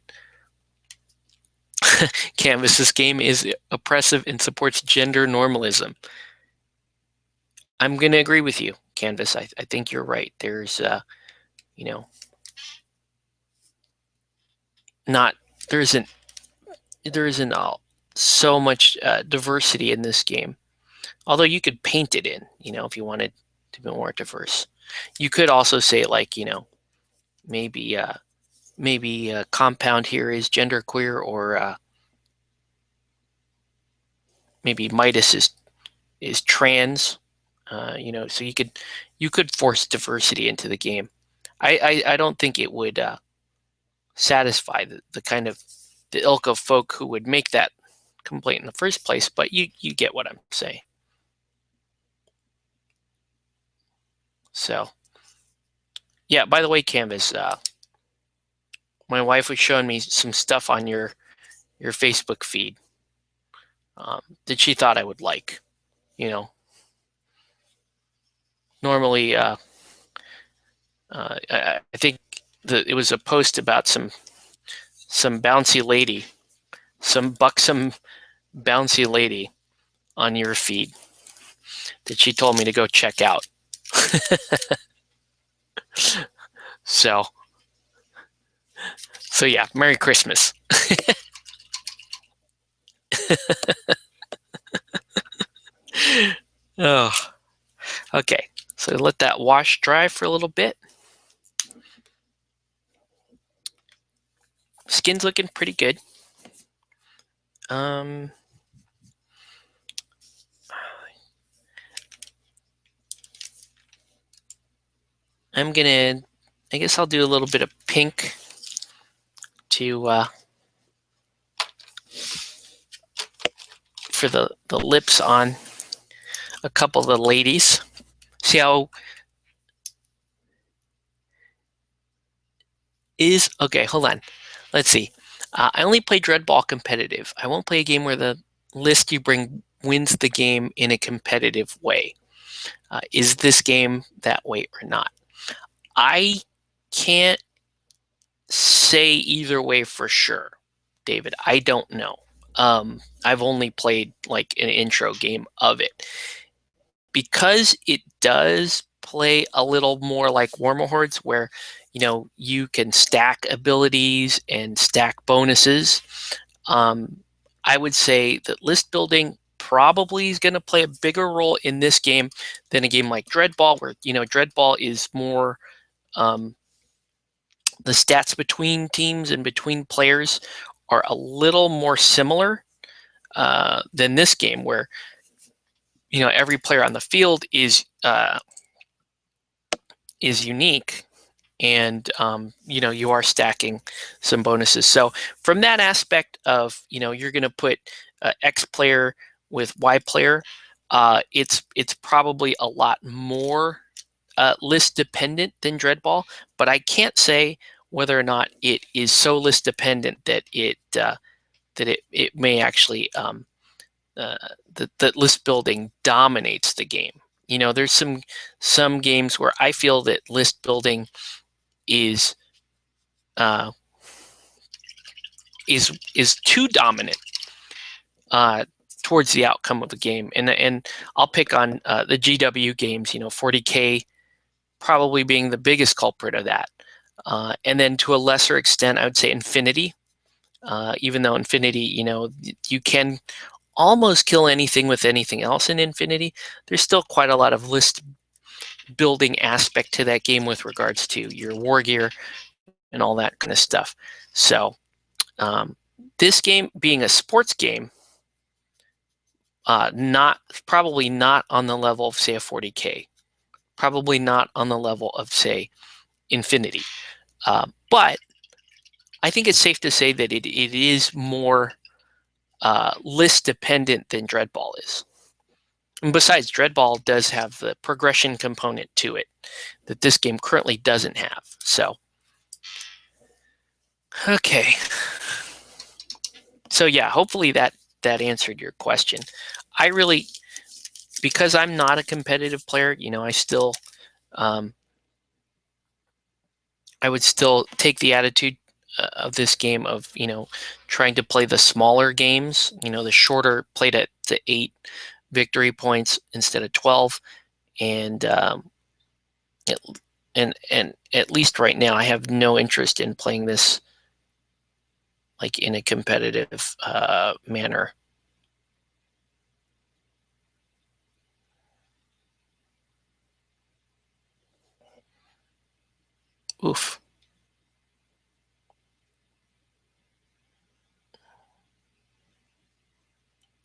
Canvas, this game is oppressive and supports gender normalism. I'm going to agree with you, Canvas. I think you're right. There's, there isn't so much diversity in this game. Although you could paint it in, if you wanted to be more diverse. You could also say, like, maybe Compound here is genderqueer, or maybe Midas is trans. So you could force diversity into the game. I don't think it would satisfy the kind of the ilk of folk who would make that complaint in the first place, but you get what I'm saying. So, yeah, by the way, Canvas, my wife was showing me some stuff on your Facebook feed that she thought I would like. Normally, I think it was a post about some bouncy lady, some buxom bouncy lady on your feed that she told me to go check out. So yeah, Merry Christmas. Oh, okay. So let that wash dry for a little bit. Skin's looking pretty good. I'm gonna, I guess I'll do a little bit of pink to for the lips on a couple of the ladies. See how okay, hold on. Let's see. I only play Dreadball competitive. I won't play a game where the list you bring wins the game in a competitive way. Is this game that way or not? I can't say either way for sure, David. I don't know. I've only played like an intro game of it. Because it does play a little more like Warmahordes, where you can stack abilities and stack bonuses. I would say that list building probably is going to play a bigger role in this game than a game like Dreadball, where Dreadball is more the stats between teams and between players are a little more similar than this game, where every player on the field is unique, and you are stacking some bonuses. So from that aspect of you're going to put X player with Y player, it's probably a lot more list dependent than Dreadball, but I can't say whether or not it is so list dependent that it may actually that list building dominates the game. There's some games where I feel that list building is too dominant towards the outcome of the game. And I'll pick on the GW games, 40K probably being the biggest culprit of that. And then to a lesser extent, I would say Infinity. Even though Infinity, you can almost kill anything with anything else in Infinity, there's still quite a lot of list building aspect to that game with regards to your war gear and all that kind of stuff. So this game being a sports game, probably not on the level of, say, a 40K, probably not on the level of, say, Infinity. But I think it's safe to say that it is more list dependent than Dreadball is. And besides, Dreadball does have the progression component to it that this game currently doesn't have. So, okay. So yeah, hopefully that answered your question. I really, because I'm not a competitive player, I still, I would still take the attitude of this game of, trying to play the smaller games, the shorter, played at the 8 victory points instead of 12. And at least right now, I have no interest in playing this like in a competitive manner. Oof.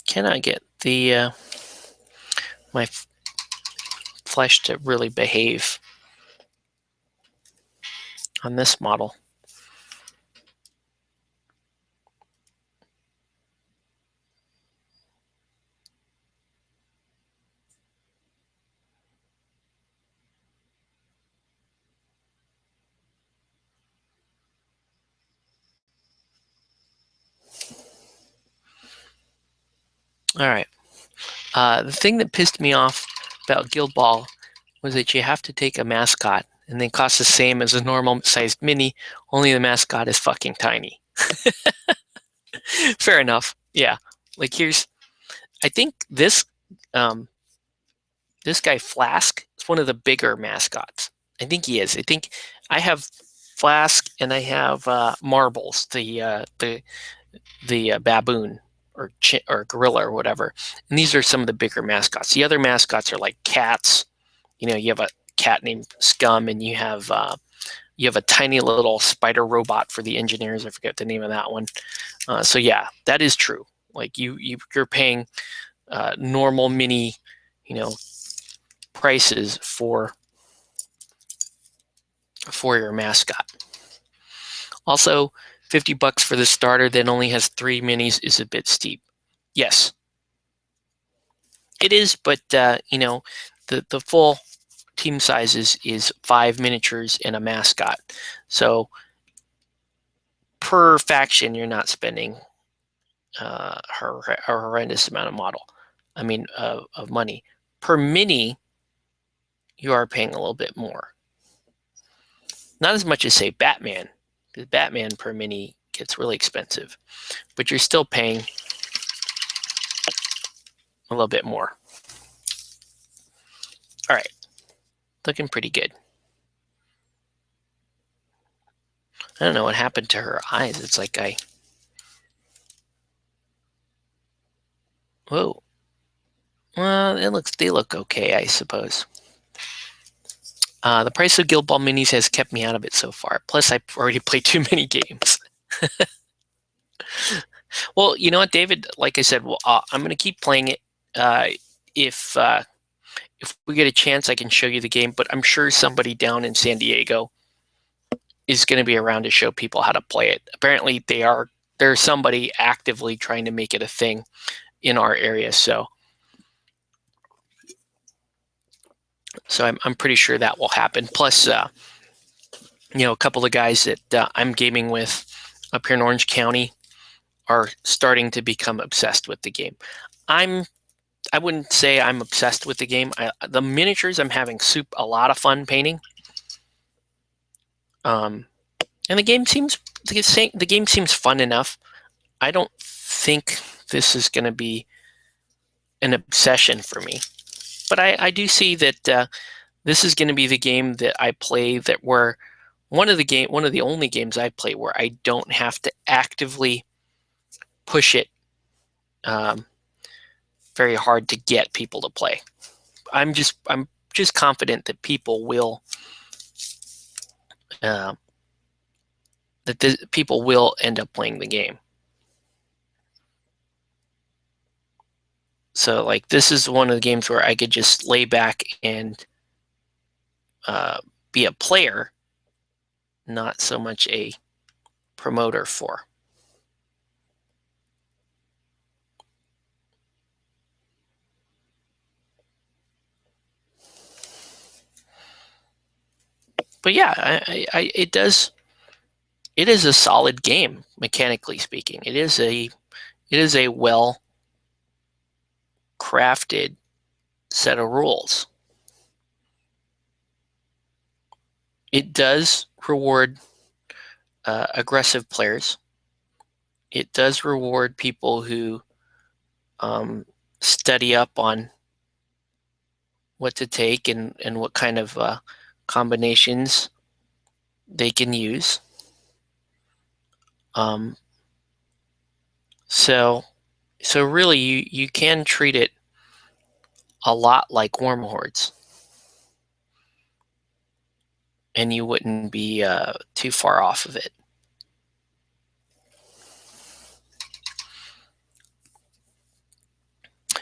Can I get the my flesh to really behave on this model? All right. The thing that pissed me off about Guild Ball was that you have to take a mascot and they cost the same as a normal sized mini, only the mascot is fucking tiny. Fair enough. Yeah. Like I think this guy Flask is one of the bigger mascots. I think he is. I think I have Flask and I have Marbles, the baboon or gorilla or whatever. And these are some of the bigger mascots. The other mascots are like cats. You have a cat named Scum, and you have a tiny little spider robot for the engineers. I forget the name of that one. So yeah, that is true. Like you're paying normal mini, prices for your mascot. Also, $50 for the starter that only has 3 minis is a bit steep. Yes, it is, but the full team sizes is 5 miniatures and a mascot. So per faction, you're not spending a horrendous amount of money. Per mini, you are paying a little bit more. Not as much as, say, Batman. Because Batman per mini gets really expensive. But you're still paying a little bit more. All right. Looking pretty good. I don't know what happened to her eyes. It's like whoa. Well, they look okay, I suppose. The price of Guild Ball minis has kept me out of it so far. Plus, I've already played too many games. Well, you know what, David? Like I said, I'm going to keep playing it. If we get a chance, I can show you the game. But I'm sure somebody down in San Diego is going to be around to show people how to play it. Apparently, they are there's somebody actively trying to make it a thing in our area. So I'm pretty sure that will happen. Plus, a couple of guys that I'm gaming with up here in Orange County are starting to become obsessed with the game. I wouldn't say I'm obsessed with the game. The miniatures, I'm having a lot of fun painting. And the game seems fun enough. I don't think this is going to be an obsession for me, but I do see that this is going to be the game that I play one of the only games I play where I don't have to actively push it very hard to get people to play. I'm just confident that people will people will end up playing the game. So like this is one of the games where I could just lay back and be a player, not so much a promoter for. But yeah, it is a solid game, mechanically speaking. It is a well crafted set of rules. It does reward aggressive players. It does reward people who study up on what to take and what kind of combinations they can use. So really, you can treat it a lot like Warmahordes, and you wouldn't be too far off of it.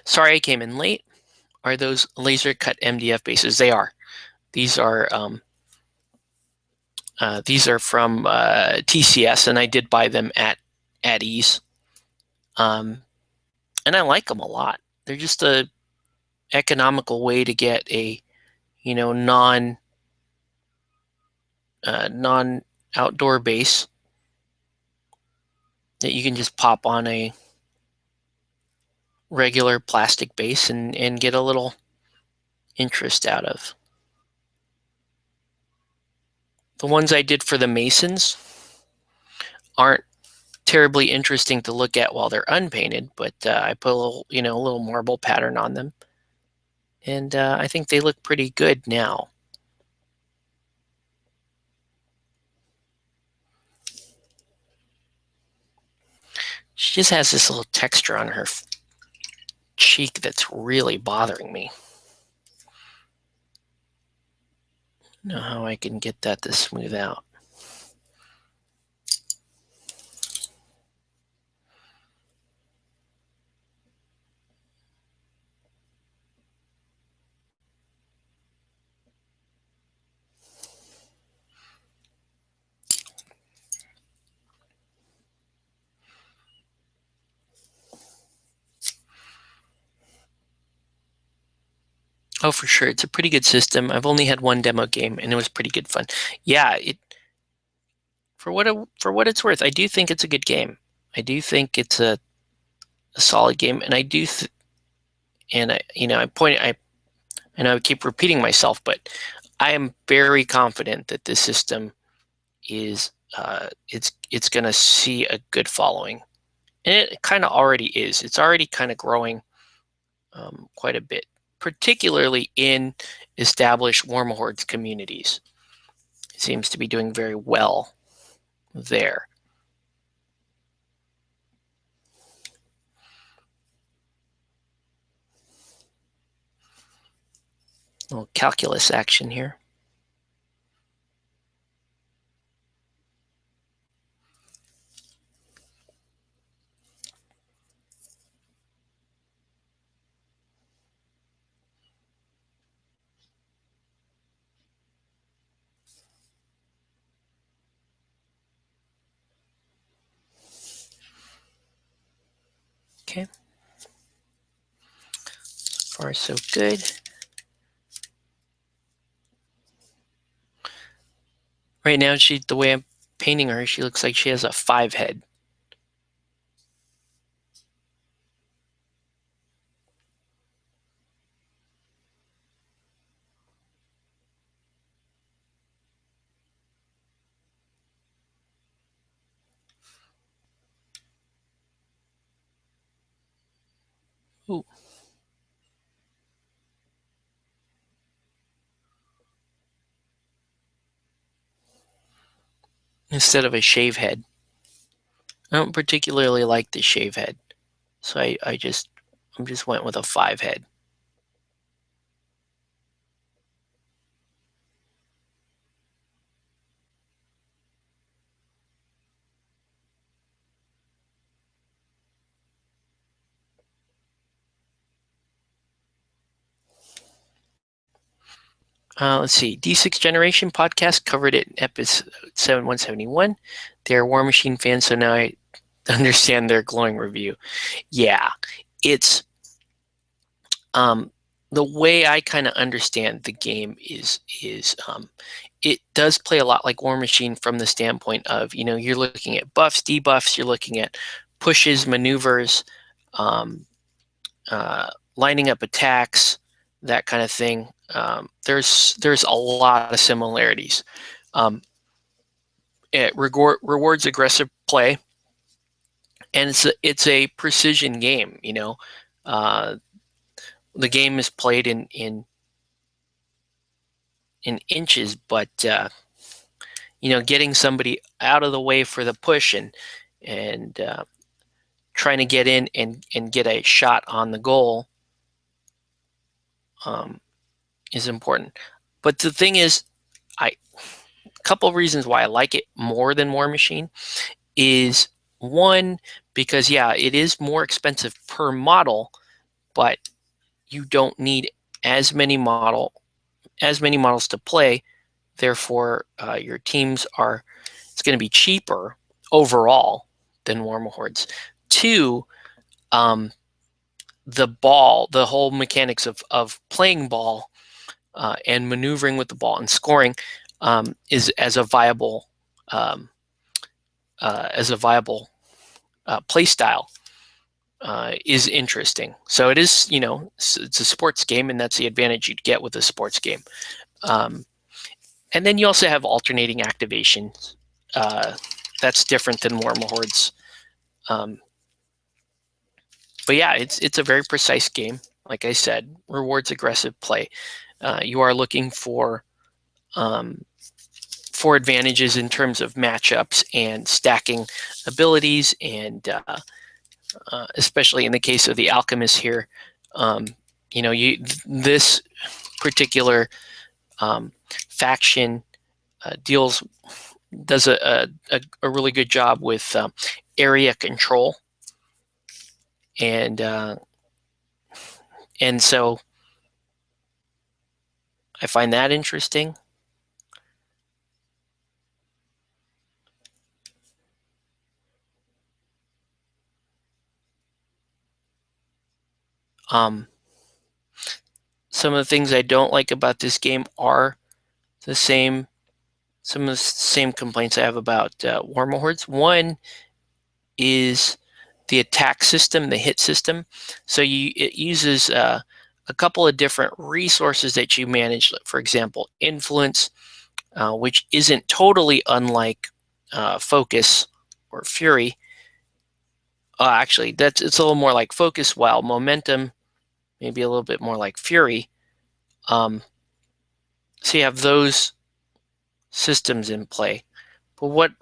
Sorry I came in late. Are those laser cut MDF bases? They are. These are from TCS, and I did buy them at ease. And I like them a lot. They're just a economical way to get a non outdoor base that you can just pop on a regular plastic base and get a little interest out of. The ones I did for the Masons aren't terribly interesting to look at while they're unpainted, but I put a little marble pattern on them, and I think they look pretty good now. She just has this little texture on her cheek that's really bothering me. I don't know how I can get that to smooth out. Oh, for sure. It's a pretty good system. I've only had one demo game, and it was pretty good fun. Yeah, for what it's worth, I do think it's a good game. I do think it's a solid game, and I do I know I keep repeating myself, but I am very confident that this system is it's going to see a good following, and it kind of already is. It's already kind of growing quite a bit, particularly in established Warmahordes communities. It seems to be doing very well there. A little calculus action here. far, so good. Right now, the way I'm painting her, she looks like she has a 5 head. Ooh. Instead of a shave head. I don't particularly like the shave head, so I just went with a 5 head. Let's see. D6 Generation podcast covered it in episode 171. They're War Machine fans, so now I understand their glowing review. Yeah, it's the way I kind of understand the game is it does play a lot like War Machine from the standpoint of, you're looking at buffs, debuffs, you're looking at pushes, maneuvers, um, lining up attacks, that kind of thing. There's a lot of similarities. It rewards aggressive play, and it's a precision game. The game is played in inches, but getting somebody out of the way for the push and trying to get in and get a shot on the goal is important. But the thing is, a couple of reasons why I like it more than War Machine is, one, because it is more expensive per model, but you don't need as many models to play. Therefore, your teams it's going to be cheaper overall than Warmahordes. Two, the whole mechanics of playing ball and maneuvering with the ball and scoring is as a viable play style is interesting. So it is, it's a sports game, and that's the advantage you'd get with a sports game. And then you also have alternating activations. That's different than Warmahordes. But yeah, it's a very precise game. Like I said, rewards aggressive play. You are looking for advantages in terms of matchups and stacking abilities, and especially in the case of the Alchemist here, this particular faction does a really good job with area control, and so I find that interesting. Some of the things I don't like about this game are some of the same complaints I have about Warmahordes. One is the attack system, the hit system. So it uses a couple of different resources that you manage. For example, influence, which isn't totally unlike focus or fury. Actually, it's a little more like focus, while momentum maybe a little bit more like fury. So you have those systems in play. But one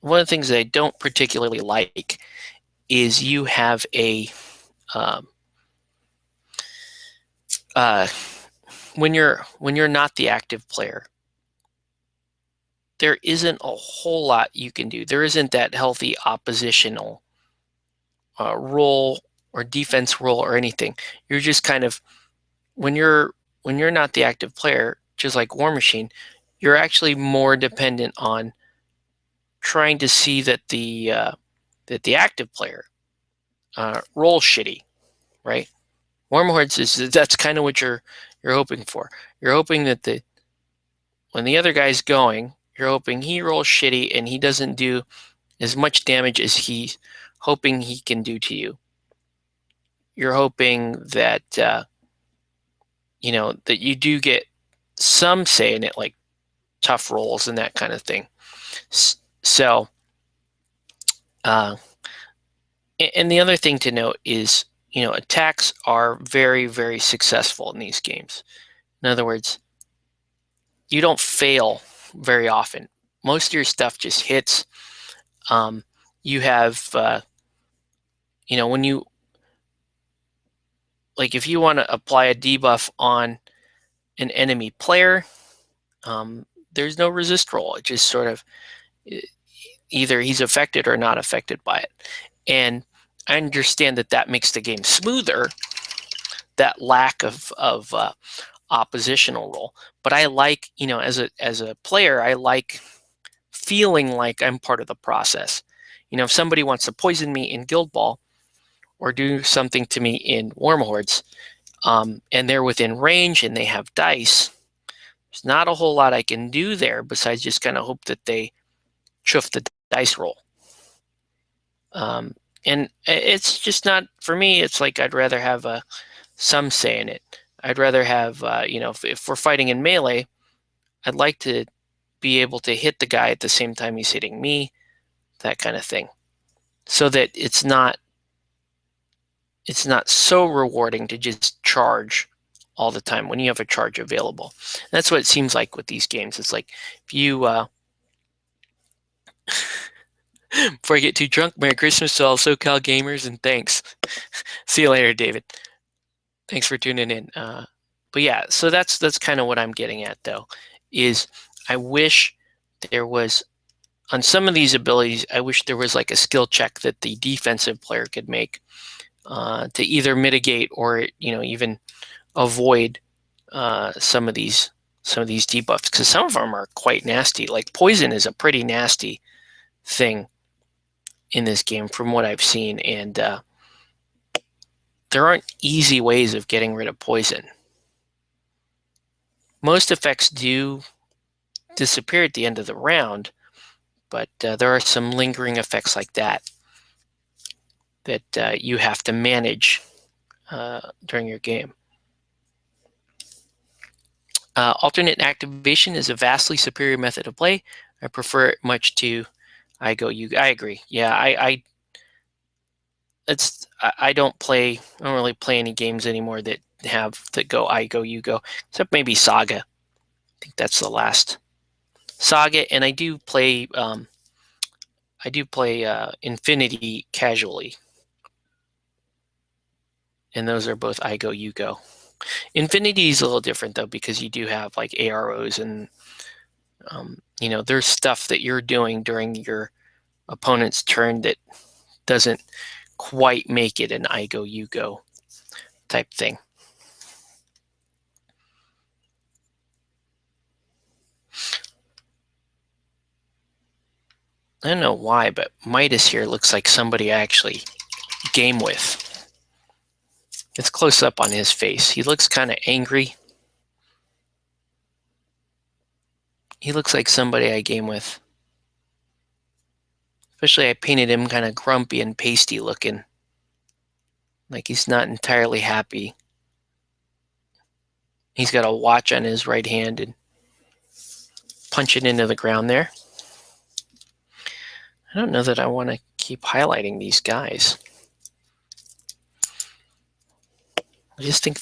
of the things that I don't particularly like is you have a when you're not the active player, there isn't a whole lot you can do. There isn't that healthy oppositional role or defense role or anything. You're just kind of, when you're not the active player, just like War Machine, you're actually more dependent on trying to see that the active player rolls shitty, right? Wormhordes that's kind of what you're hoping for. You're hoping that when the other guy's going, you're hoping he rolls shitty and he doesn't do as much damage as he's hoping he can do to you. You're hoping that that you do get some say in it, like tough rolls and that kind of thing. So, and the other thing to note is, attacks are very, very successful in these games. In other words, you don't fail very often. Most of your stuff just hits. You have, when you, like, if you want to apply a debuff on an enemy player, there's no resist roll. It just sort of, either he's affected or not affected by it. And I understand that makes the game smoother, that lack of oppositional roll. But I like, as a player, I like feeling like I'm part of the process. If somebody wants to poison me in Guild Ball or do something to me in Wormhordes, and they're within range and they have dice, there's not a whole lot I can do there besides just kind of hope that they chuff the dice roll. And it's just not, for me, it's like I'd rather have some say in it. I'd rather have, if we're fighting in melee, I'd like to be able to hit the guy at the same time he's hitting me, that kind of thing. So that it's not so rewarding to just charge all the time when you have a charge available. And that's what it seems like with these games. It's like, if you, before I get too drunk, Merry Christmas to all SoCal gamers, and thanks. See you later, David. Thanks for tuning in. But yeah, so that's kind of what I'm getting at, though, is I wish there was, on some of these abilities, I wish there was like a skill check that the defensive player could make to either mitigate or even avoid some of these debuffs, because some of them are quite nasty. Like poison is a pretty nasty thing in this game from what I've seen, and there aren't easy ways of getting rid of poison. Most effects do disappear at the end of the round, but there are some lingering effects like that you have to manage during your game. Alternate activation is a vastly superior method of play. I prefer it much to I agree. Yeah, I don't really play any games anymore that go I go you go, except maybe Saga. I think that's the last Saga, and I do play Infinity casually, and those are both I go you go. Infinity is a little different though, because you do have like AROs and there's stuff that you're doing during your opponent's turn that doesn't quite make it an I go you go type thing. I don't know why, but Midas here looks like somebody I actually game with. It's close up on his face. He looks kind of angry. He looks like somebody I game with. Especially I painted him kind of grumpy and pasty looking. Like he's not entirely happy. He's got a watch on his right hand and punching into the ground there. I don't know that I want to keep highlighting these guys. I just think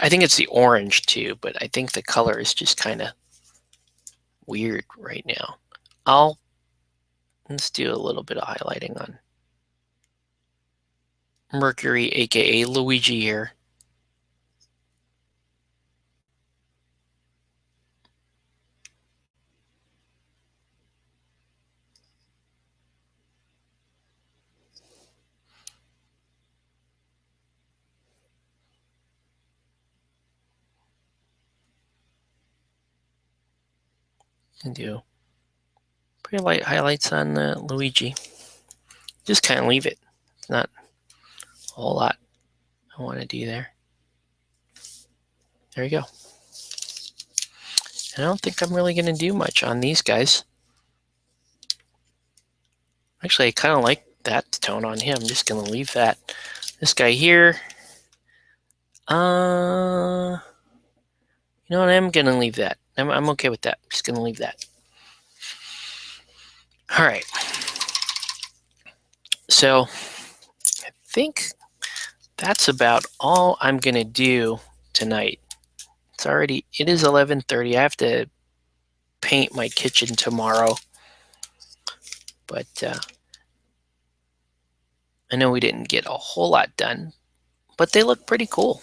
I think it's the orange too, but I think the color is just kind of weird right now. Let's do a little bit of highlighting on Mercury, aka Luigi here. And do pretty light highlights on Luigi. Just kind of leave it. It's not a whole lot. I want to do there. There you go. I don't think I'm really going to do much on these guys. Actually, I kind of like that tone on him. I'm just going to leave that. This guy here. You know what? I'm going to leave that. I'm okay with that. I'm just going to leave that. All right. So I think that's about all I'm going to do tonight. It is 11:30. I have to paint my kitchen tomorrow. But I know we didn't get a whole lot done, but they look pretty cool.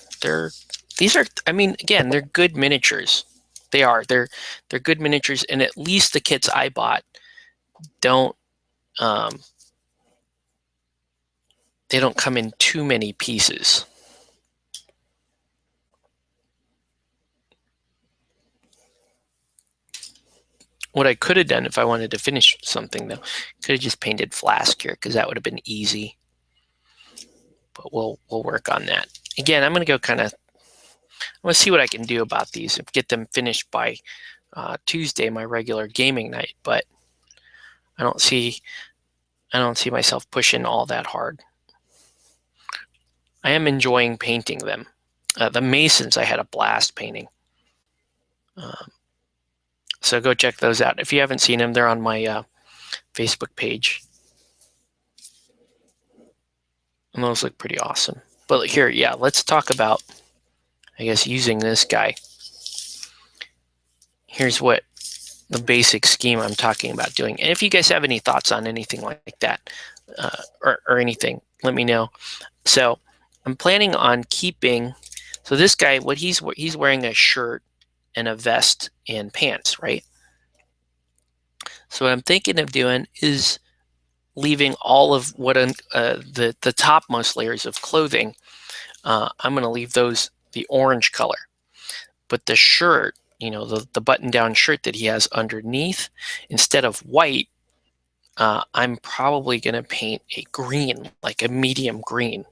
These are, I mean, again, they're good miniatures. They are. They're good miniatures, and at least the kits I bought don't they don't come in too many pieces. What I could have done if I wanted to finish something, though, could have just painted Flask here, because that would have been easy. But we'll work on that. Again, I'm going to go I'm going to see what I can do about these and get them finished by Tuesday, my regular gaming night. But I don't see myself pushing all that hard. I am enjoying painting them. The Masons, I had a blast painting. So go check those out. If you haven't seen them, they're on my Facebook page. And those look pretty awesome. But here, yeah, let's talk about, I guess, using this guy. Here's what the basic scheme I'm talking about doing. And if you guys have any thoughts on anything like that or anything, let me know. So I'm planning on keeping, so this guy, he's wearing a shirt and a vest and pants, right? So what I'm thinking of doing is leaving all of what the topmost layers of clothing. I'm going to leave those the orange color, but the shirt, you know, the button-down shirt that he has underneath, instead of white, I'm probably going to paint a green, like a medium green.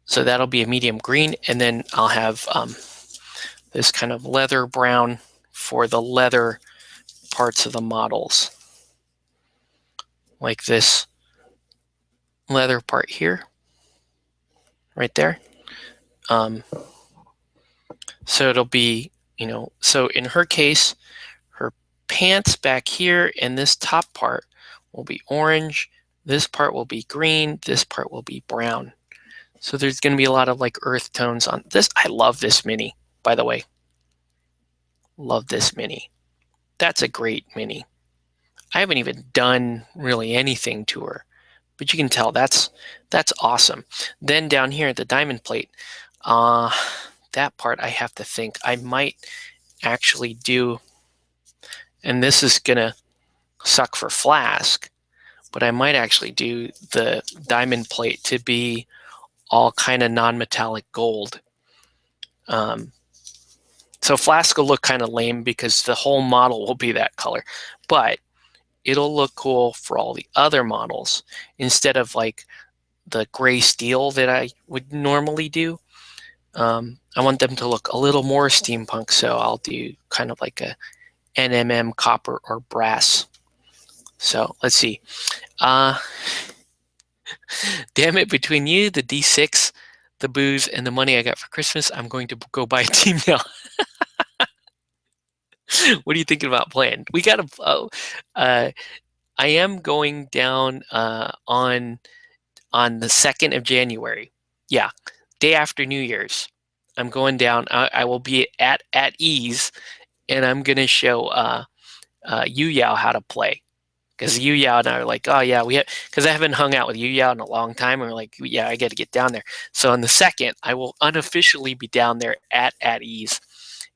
So that'll be a medium green, and then I'll have this kind of leather brown for the leather parts of the models, like this leather part here, right there. So it'll be, you know, so in her case, her pants back here and this top part will be orange, this part will be green, this part will be brown. So there's going to be a lot of like earth tones on this. I love this mini, by the way. Love this mini. That's a great mini. I haven't even done really anything to her, but you can tell that's awesome. Then down here at the diamond plate, that part I have to think. I might actually do, and this is gonna suck for Flask, but I might actually do the diamond plate to be all kind of non-metallic gold. So Flask will look kind of lame because the whole model will be that color, but it'll look cool for all the other models instead of like the gray steel that I would normally do. I want them to look a little more steampunk, so I'll do kind of like a NMM copper or brass. So let's see. Damn it, between you, the D6, the booze, and the money I got for Christmas, I'm going to go buy a team now. What are you thinking about playing? We got to. I am going down on the 2nd of January. Yeah, day after New Year's. I'm going down. I will be at ease, and I'm gonna show Yu Yao how to play. Because Yu Yao and I are like, oh yeah, because I haven't hung out with Yu Yao in a long time, and we're like, yeah, I got to get down there. So on the 2nd, I will unofficially be down there at ease,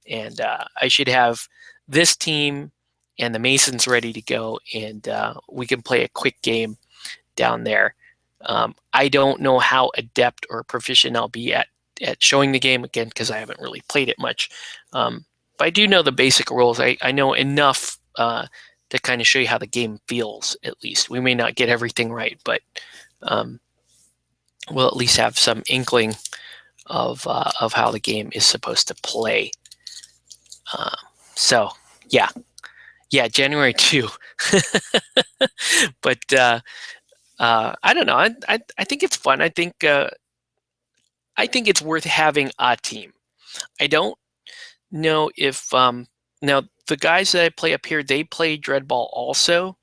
and I should have this team and the Masons ready to go, and we can play a quick game down there. I don't know how adept or proficient I'll be at showing the game, again, because I haven't really played it much. But I do know the basic rules. I know enough to kind of show you how the game feels, at least. We may not get everything right, but we'll at least have some inkling of how the game is supposed to play. So yeah, January 2. But I don't know. I think it's fun. I think it's worth having a team. I don't know if now the guys that I play up here, they play Dreadball also,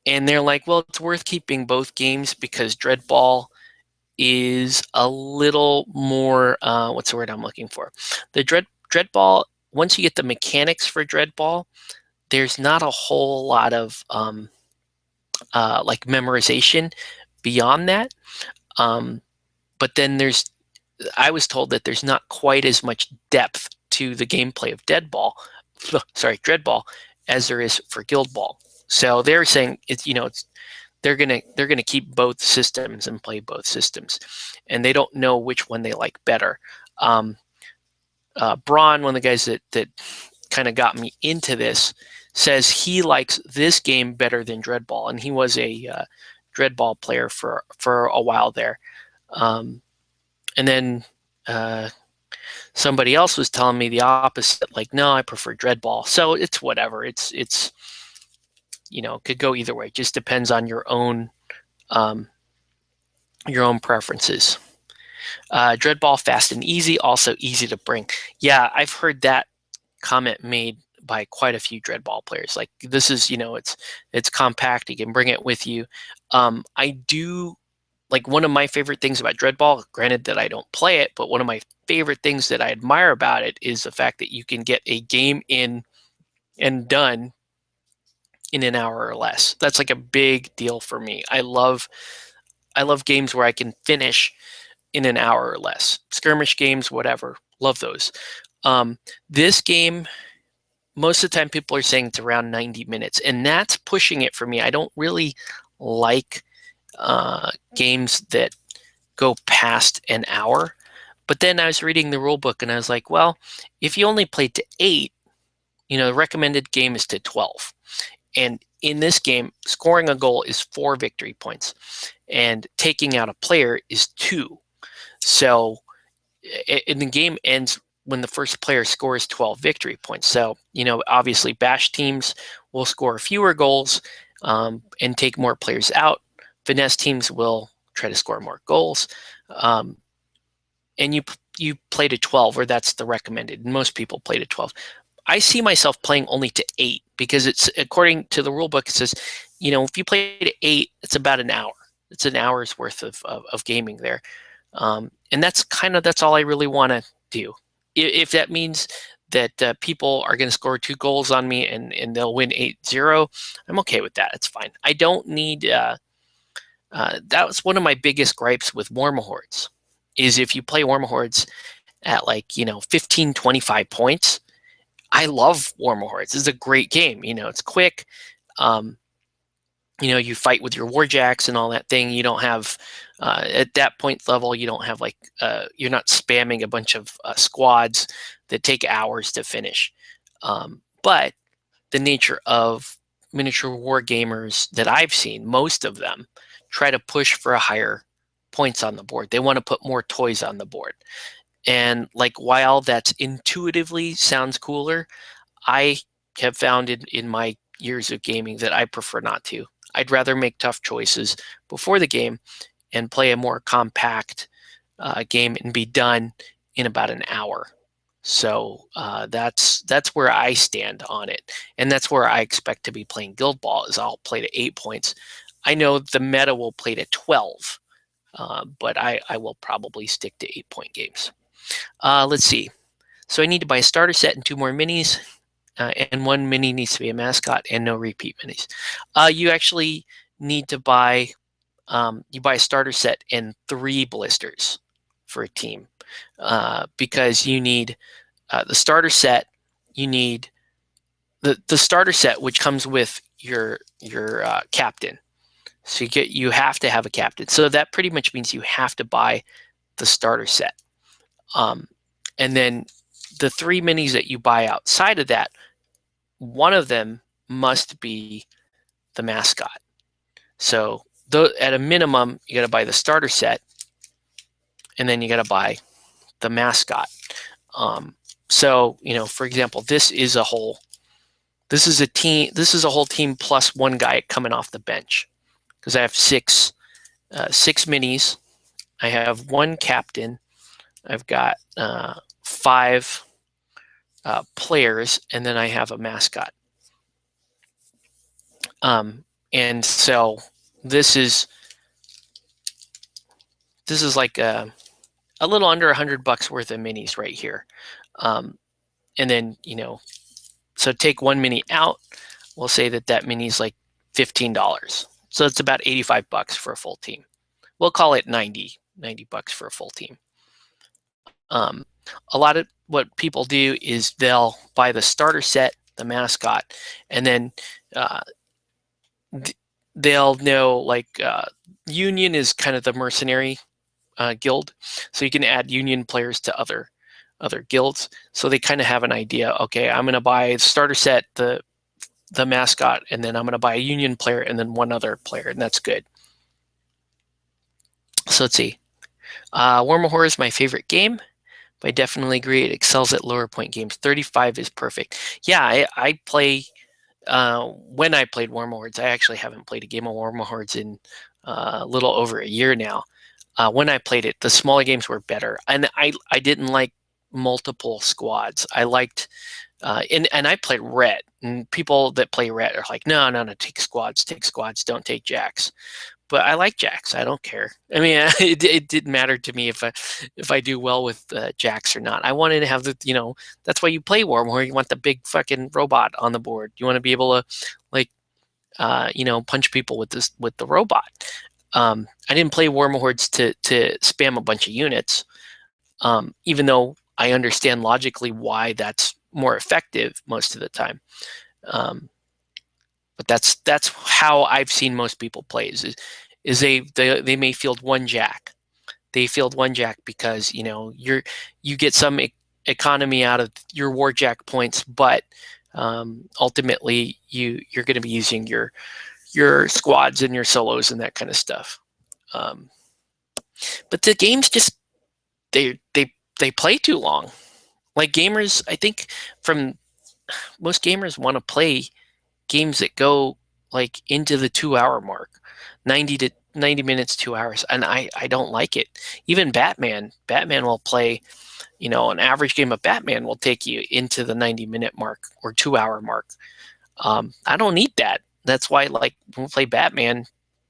and they're like, well, it's worth keeping both games because Dreadball is a little more what's the word I'm looking for? The Dreadball, once you get the mechanics for Dreadball, there's not a whole lot of like memorization beyond that. But then I was told that there's not quite as much depth to the gameplay of Dreadball, as there is for Guild Ball. So they're saying they're gonna keep both systems and play both systems, and they don't know which one they like better. Braun, one of the guys that kind of got me into this, says he likes this game better than Dreadball, and he was a Dreadball player for a while there. And then somebody else was telling me the opposite, like, no, I prefer Dreadball. So it's whatever. It's could go either way. It just depends on your own preferences. Dreadball, fast and easy, also easy to bring. Yeah, I've heard that comment made by quite a few Dreadball players. Like, this is, it's compact. You can bring it with you. I do like, one of my favorite things about Dreadball, granted that I don't play it, but one of my favorite things that I admire about it is the fact that you can get a game in and done in an hour or less. That's like a big deal for me. I love games where I can finish in an hour or less. Skirmish games, whatever. Love those. This game, most of the time people are saying it's around 90 minutes, and that's pushing it for me. I don't really like games that go past an hour. But then I was reading the rule book and I was like, well, if you only played to 8, the recommended game is to 12. And in this game, scoring a goal is 4 victory points, and taking out a player is 2. So and the game ends when the first player scores 12 victory points. So, obviously bash teams will score fewer goals and take more players out. Finesse teams will try to score more goals. And you play to 12, or that's the recommended. Most people play to 12. I see myself playing only to 8 because it's, according to the rule book, it says, if you play to 8, it's about an hour. It's an hour's worth of gaming there. And that's all I really want to do. If that means that people are going to score 2 goals on me and they'll win 8-0, I'm okay with that. It's fine. I don't need that was one of my biggest gripes with Warmahordes, is if you play Warmahordes at 15, 25 points. I love Warmahordes. It's a great game. It's quick. You fight with your Warjacks and all that thing. You don't have, at that point level, you don't have you're not spamming a bunch of squads that take hours to finish. But the nature of miniature war gamers that I've seen, most of them try to push for a higher points on the board. They want to put more toys on the board. And while that's intuitively sounds cooler, I have found in my years of gaming that I prefer not to. I'd rather make tough choices before the game and play a more compact game and be done in about an hour. So that's where I stand on it, and that's where I expect to be playing Guild Ball. Is I'll play to 8 points. I know the meta will play to 12, but I will probably stick to 8-point games. Let's see. So I need to buy a starter set and 2 more minis, and 1 mini needs to be a mascot and no repeat minis. You actually need to buy you buy a starter set and 3 blisters for a team, because you need the starter set. You need the starter set, which comes with your captain. So you have to have a captain. So that pretty much means you have to buy the starter set. And then the 3 minis that you buy outside of that, one of them must be the mascot. So at a minimum, you got to buy the starter set, and then you got to buy the mascot. So, for example, this is a whole team plus one guy coming off the bench, because I have six minis. I have one captain. I've got 5 players, and then I have a mascot. And so this is like a little under $100 worth of minis right here. And then, so take one mini out. We'll say that mini is like $15. So it's about $85 for a full team. We'll call it $90 for a full team. A lot of what people do is they'll buy the starter set, the mascot, and then they'll know, like, Union is kind of the mercenary guild, so you can add Union players to other guilds. So they kind of have an idea. Okay, I'm going to buy the starter set, the mascot, and then I'm going to buy a Union player and then one other player, and that's good. So let's see. War Horror is my favorite game. But I definitely agree it excels at lower point games. 35 is perfect. Yeah, I play. When I played War Hordes, I actually haven't played a game of War Hordes in a little over a year now. When I played it, the smaller games were better, and I didn't like multiple squads. I liked, and I played Ret, and people that play Ret are like, no, take squads, don't take jacks. But I like jacks. I don't care. I mean, it didn't matter to me if I do well with jacks or not. I wanted to have that's why you play Warhammer. You want the big fucking robot on the board. You want to be able to, like, punch people with the robot. I didn't play Warhammer Hordes to spam a bunch of units, even though I understand logically why that's more effective most of the time. But that's how I've seen most people play. Is they may field one jack. They field one jack because you get some economy out of your war jack points, but ultimately you're going to be using your squads and your solos and that kind of stuff. But the games just they play too long. Like, gamers, I think most gamers want to play games that go like into the 2-hour mark, 90 minutes, 2 hours, and I don't like it. Even Batman will play, an average game of Batman will take you into the 90-minute mark or 2-hour mark. I don't need that. That's why, like, when we play Batman,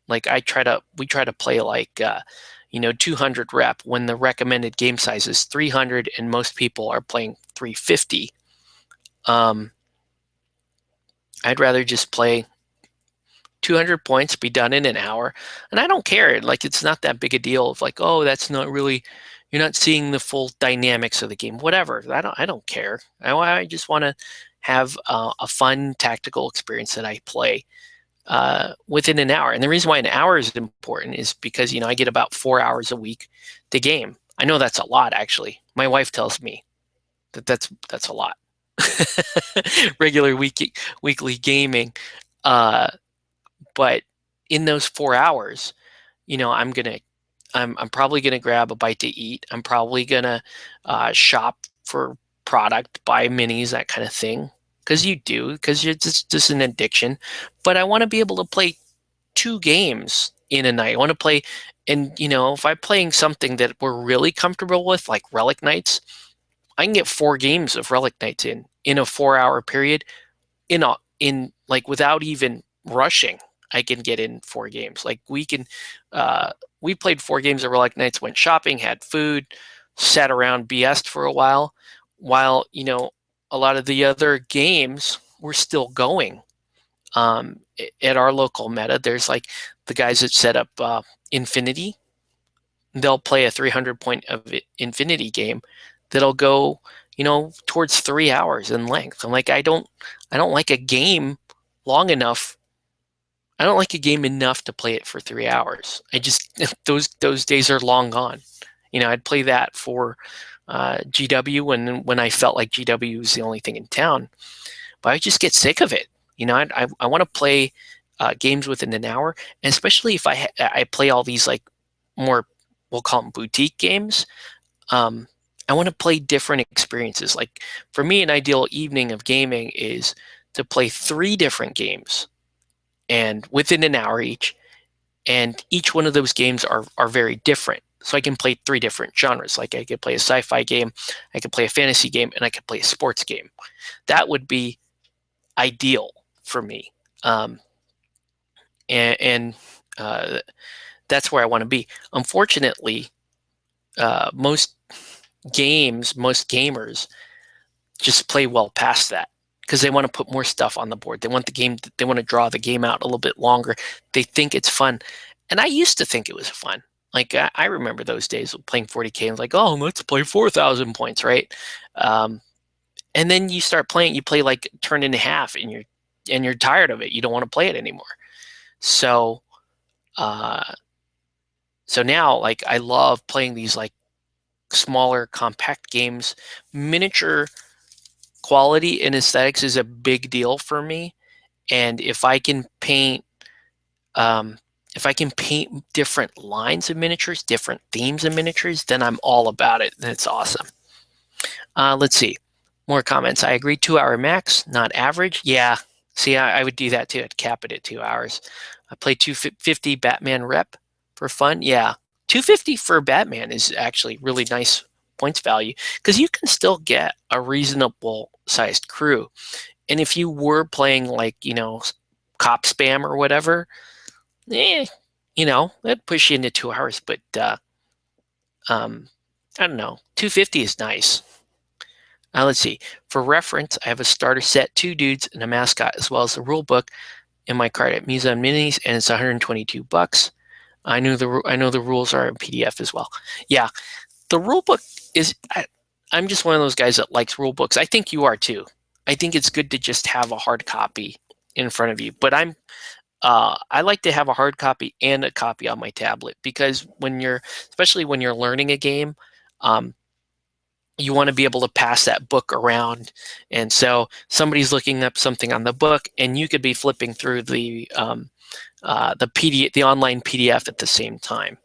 like, we try to play like 200 rep when the recommended game size is 300 and most people are playing 350. I'd rather just play 200 points, be done in an hour, and I don't care. Like, it's not that big a deal of like, oh, that's not really, you're not seeing the full dynamics of the game. Whatever. I don't care. I just want to have a fun tactical experience that I play within an hour. And the reason why an hour is important is because I get about 4 hours a week to game. I know that's a lot, actually. My wife tells me that's a lot. Regular weekly gaming, but in those 4 hours, I'm probably gonna grab a bite to eat. I'm probably gonna shop for product, buy minis, that kind of thing, because it's just an addiction. But I want to be able to play 2 games in a night. I want to play, and if I'm playing something that we're really comfortable with, like Relic Knights, I can get 4 games of Relic Knights in a 4-hour period, like, without even rushing. I can get in 4 games. Like, we played 4 games of Relic Knights, went shopping, had food, sat around, BS'd for a while a lot of the other games were still going. At our local meta, there's like the guys that set up Infinity. They'll play a 300 point of Infinity game that'll go towards 3 hours in length. I'm like, I don't like a game long enough. I don't like a game enough to play it for 3 hours. I just those days are long gone. I'd play that for GW when I felt like GW was the only thing in town, but I just get sick of it. I want to play games within an hour, and especially if I play all these like more, we'll call them boutique games. I want to play different experiences. Like for me, an ideal evening of gaming is to play 3 different games and within an hour each, and each one of those games are very different. So I can play 3 different genres. Like I could play a sci-fi game, I could play a fantasy game, and I could play a sports game. That would be ideal for me. And that's where I want to be. Unfortunately, most gamers just play well past that because they want to put more stuff on the board. They want to draw the game out a little bit longer. They think it's fun. And I used to think it was fun. Like I remember those days of playing 40K and like, oh, let's play 4,000 points, right? And then you start playing, you play like turn and a half and you're tired of it. You don't want to play it anymore. So now like I love playing these like smaller compact games. Miniature quality and aesthetics is a big deal for me, and if I can paint different lines of miniatures, different themes of miniatures, then I'm all about it. That's awesome. Let's see, more comments. I agree, 2-hour max, not average. Yeah, see, I would do that too. I'd cap it at 2 hours. I play 250 Batman rep for fun. Yeah, 250 for Batman is actually really nice points value because you can still get a reasonable sized crew. And if you were playing like, cop spam or whatever, that'd push you into 2 hours. But I don't know, 250 is nice. Let's see. For reference, I have a starter set, 2 dudes, and a mascot, as well as the rule book in my cart at Museum Minis, and it's $122. I know the rules are in PDF as well. Yeah, the rule book is. I'm just one of those guys that likes rule books. I think you are too. I think it's good to just have a hard copy in front of you. But I like to have a hard copy and a copy on my tablet because especially when you're learning a game, you want to be able to pass that book around. And so somebody's looking up something on the book, and you could be flipping through the PDF, the online PDF at the same time.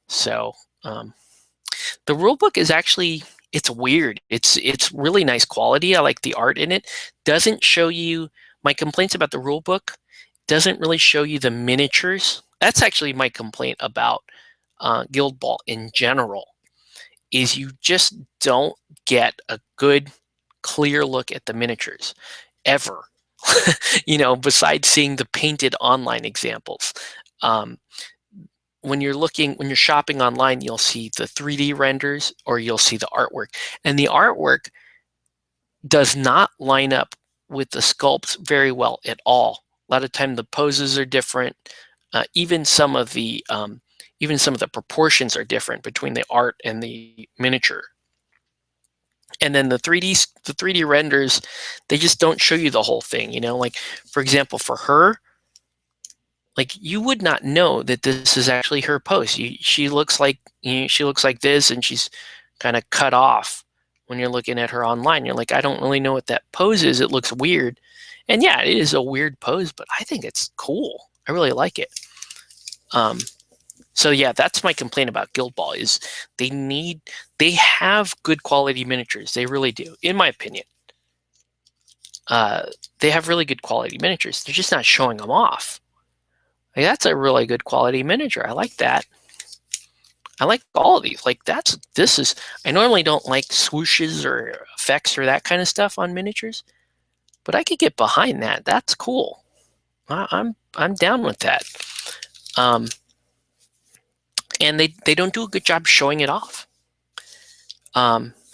So the rule book is actually, it's weird. It's really nice quality. I like the art in it. Doesn't show you, my complaints about the rule book doesn't really show you the miniatures. That's actually my complaint about Guild Ball in general, is you just don't get a good, clear look at the miniatures ever. Besides seeing the painted online examples. When you're shopping online, you'll see the 3D renders or you'll see the artwork. And the artwork does not line up with the sculpts very well at all. A lot of time the poses are different. Even some of the proportions are different between the art and the miniature. And then the 3D renders, they just don't show you the whole thing. Like for example, for her, like you would not know that this is actually her pose. She looks like this, and she's kind of cut off when you're looking at her online. You're like, I don't really know what that pose is. It looks weird. And yeah, it is a weird pose, but I think it's cool. I really like it. So yeah, that's my complaint about Guild Ball, is they have good quality miniatures. They really do, in my opinion. They have really good quality miniatures. They're just not showing them off. Like, that's a really good quality miniature. I like that. I like all of these. Like I normally don't like swooshes or effects or that kind of stuff on miniatures, but I could get behind that. That's cool. I'm down with that. And they don't do a good job showing it off.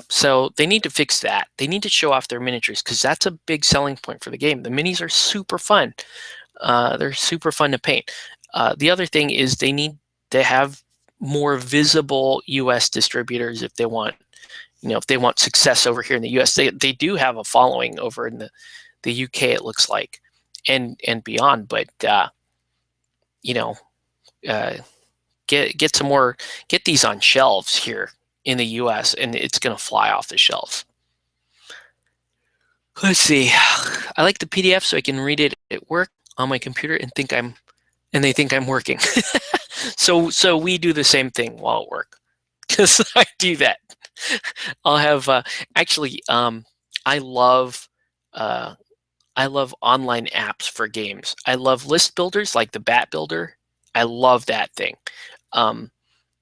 So they need to fix that. They need to show off their miniatures because that's a big selling point for the game. The minis are super fun. They're super fun to paint. The other thing is they need to have more visible U.S. distributors if they want, if they want success over here in the U.S. They do have a following over in the U.K. it looks like, and beyond. But get some more, get these on shelves here in the U.S. and it's going to fly off the shelves. Let's see. I like the PDF so I can read it at work. on my computer and they think I'm working. So we do the same thing while at work, because I do that. I'll have actually I love uh, I love online apps for games. I love list builders like the Bat Builder. I love that thing. Um,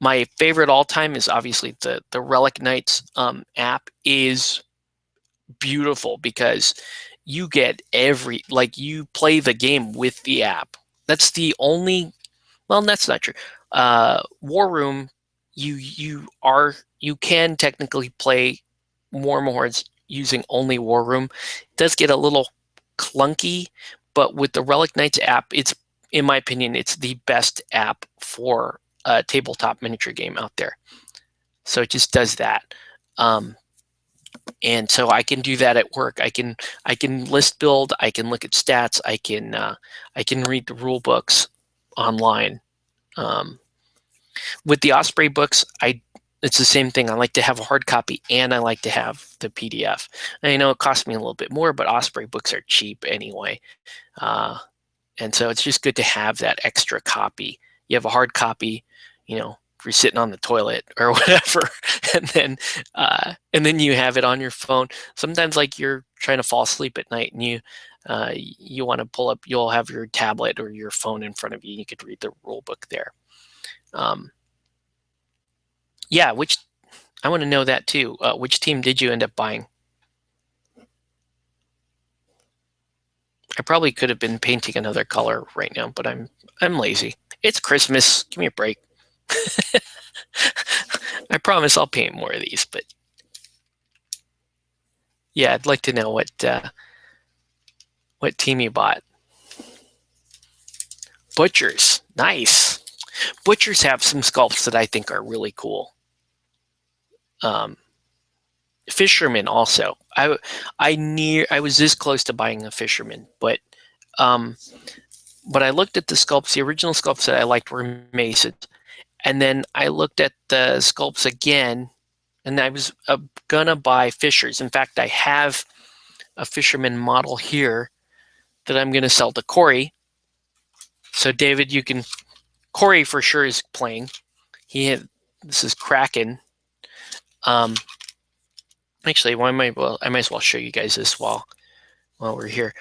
my favorite all time is obviously the Relic Knights app is beautiful because you get you play the game with the app. That's the only, well, that's not true. War Room, you can technically play War Hordes using only War Room. It does get a little clunky, but with the Relic Knights app, it's, in my opinion, it's the best app for a tabletop miniature game out there. So it just does that. And so I can do that at work. I can list build. I can look at stats. I can read the rule books online. With the Osprey books, it's the same thing. I like to have a hard copy and I like to have the PDF. And I know it costs me a little bit more, but Osprey books are cheap anyway. And so it's just good to have that extra copy. You have a hard copy, if you're sitting on the toilet or whatever, and then you have it on your phone. Sometimes, like, you're trying to fall asleep at night and you want to pull up, you'll have your tablet or your phone in front of you. You could read the rule book there. Yeah, I want to know that too. Which team did you end up buying? I probably could have been painting another color right now, but I'm lazy. It's Christmas. Give me a break. I promise I'll paint more of these, but yeah, I'd like to know what team you bought. Butchers, nice. Butchers have some sculpts that I think are really cool. Fisherman also. I was this close to buying a Fisherman, but I looked at the sculpts. The original sculpts that I liked were Masons, and then I looked at the sculpts again, and I was gonna buy Fishers. In fact, I have a Fisherman model here that I'm gonna sell to Corey. So David, Corey for sure is playing. This is Kraken. Actually, I might as well show you guys this while we're here.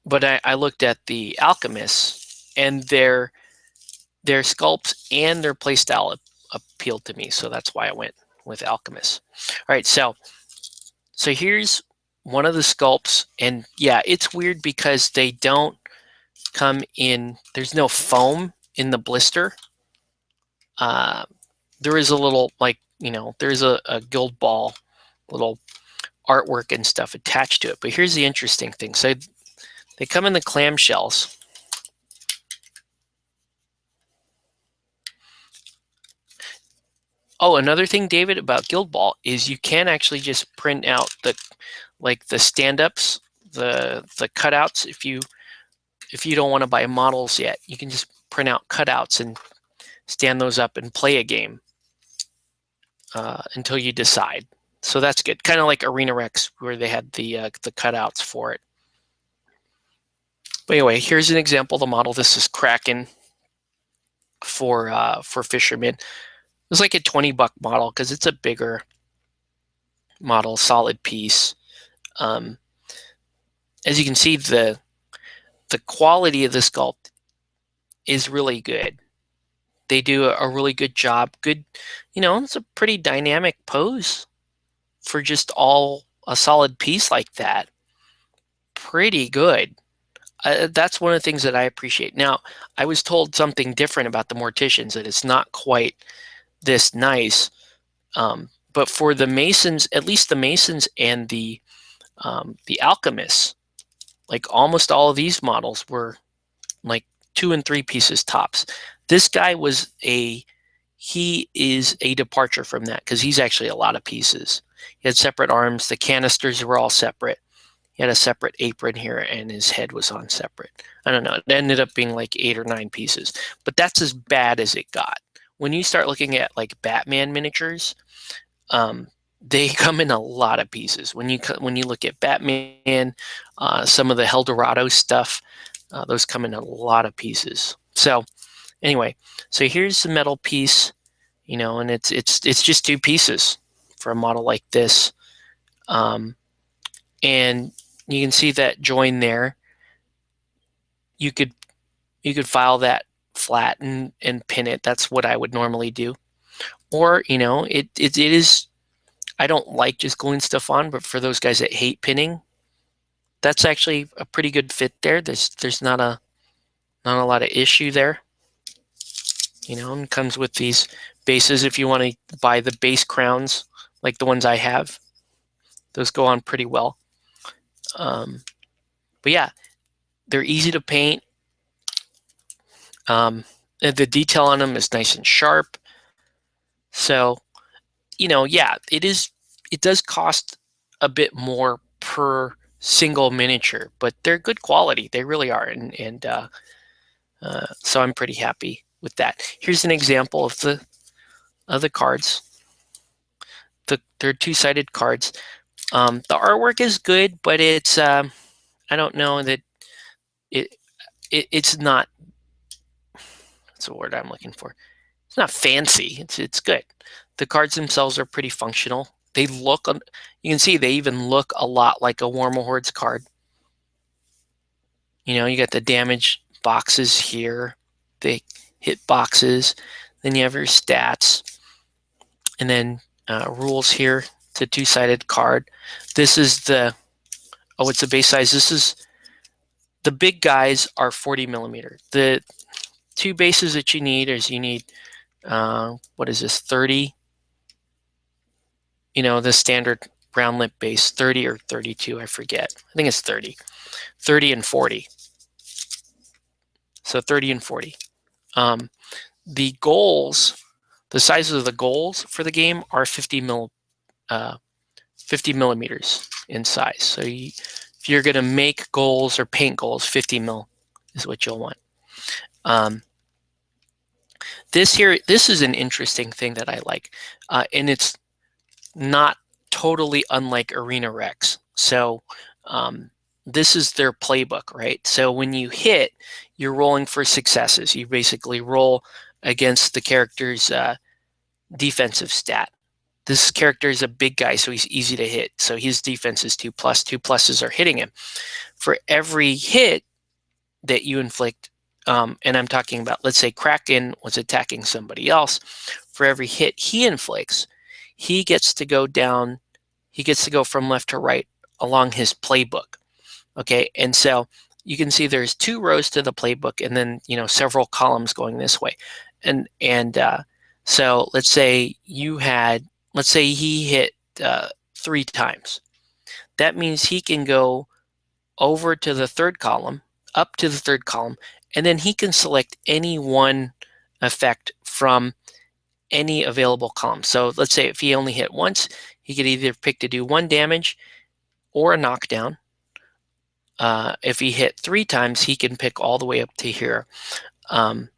But I looked at the Alchemists, and their sculpts and their playstyle appealed to me, so that's why I went with Alchemists. All right, so here's one of the sculpts, and yeah, it's weird because they don't come in. There's no foam in the blister. There is a little, there's a Guild Ball little artwork and stuff attached to it. But here's the interesting thing. So they come in the clamshells. Oh, another thing, David, about Guild Ball is you can actually just print out the stand-ups, the cutouts. If you don't want to buy models yet, you can just print out cutouts and stand those up and play a game until you decide. So that's good. Kind of like Arena Rex, where they had the cutouts for it. But anyway, here's an example of the model. This is Kraken for Fisherman. It's like a $20 model because it's a bigger model, solid piece. As you can see, the quality of the sculpt is really good. They do a really good job. Good, it's a pretty dynamic pose for just a solid piece like that. Pretty good. That's one of the things that I appreciate. Now, I was told something different about the Morticians, that it's not quite this nice. But for the Masons, at least the Masons and the Alchemists, like almost all of these models were like 2 and 3 pieces tops. This guy he is a departure from that because he's actually a lot of pieces. He had separate arms. The canisters were all separate. He had a separate apron here, and his head was on separate. I don't know. It ended up being like 8 or 9 pieces. But that's as bad as it got. When you start looking at like Batman miniatures, they come in a lot of pieces. When you look at Batman, some of the Eldorado stuff, those come in a lot of pieces. So anyway, so here's the metal piece, and it's just two pieces for a model like this, and you can see that join there. You could file that flat and pin it. That's what I would normally do. Or it is. I don't like just gluing stuff on, but for those guys that hate pinning, that's actually a pretty good fit there. There's not a lot of issue there. And comes with these bases. If you want to buy the base crowns like the ones I have, those go on pretty well. But yeah, they're easy to paint. The detail on them is nice and sharp. So, yeah, it does cost a bit more per single miniature, but they're good quality. They really are, and so I'm pretty happy with that. Here's an example of the cards. They're two-sided cards. The artwork is good, but it's I don't know that it's not. That's the word I'm looking for. It's not fancy. It's good. The cards themselves are pretty functional. They look. You can see they even look a lot like a War Hordes card. You got the damage boxes here, the hit boxes. Then you have your stats, and then rules here. It's a two-sided card. This is it's the base size. This is the big guys are 40 millimeter. The two bases that you need what is this, 30? The standard round lip base, 30 or 32, I forget. I think it's 30. 30 and 40. So 30 and 40. The goals, the sizes of the goals for the game are 50 millimeters in size. So if you're going to make goals or paint goals, 50 mil is what you'll want. This is an interesting thing that I like, and it's not totally unlike Arena Rex. So this is their playbook, right? So when you hit, you're rolling for successes. You basically roll against the character's defensive stat. This character is a big guy, so he's easy to hit. So his defense is 2+. 2 pluses are hitting him. For every hit that you inflict, and I'm talking about, let's say Kraken was attacking somebody else. For every hit he inflicts, he gets to go down. He gets to go from left to right along his playbook. Okay, and so you can see there's 2 rows to the playbook, and then several columns going this way, and so let's say he hit 3 times. That means he can go over to the 3rd column, up to the 3rd column, and then he can select any one effect from any available column. So let's say if he only hit once, he could either pick to do 1 damage or a knockdown. If he hit 3 times, he can pick all the way up to here. And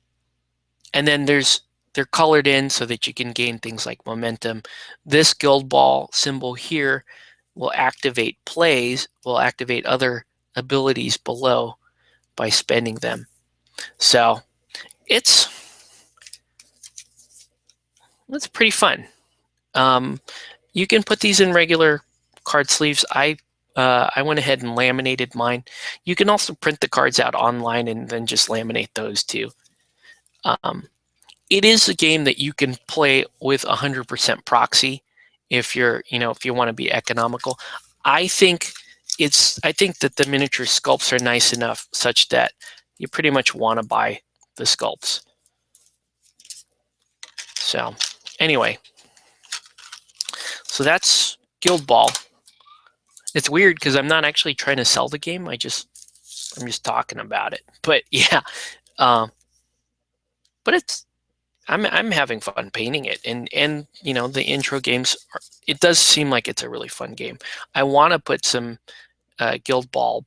then they're colored in so that you can gain things like momentum. This guild ball symbol here will activate plays, will activate other abilities below by spending them. So it's pretty fun. You can put these in regular card sleeves. I went ahead and laminated mine. You can also print the cards out online and then just laminate those too. It is a game that you can play with 100% proxy if you want to be economical. I think that the miniature sculpts are nice enough such that you pretty much want to buy the sculpts. So anyway, so that's Guild Ball. It's weird because I'm not actually trying to sell the game. I'm just talking about it. But yeah, but I'm having fun painting it, and the intro games. It does seem like it's a really fun game. I want to put some Guild Ball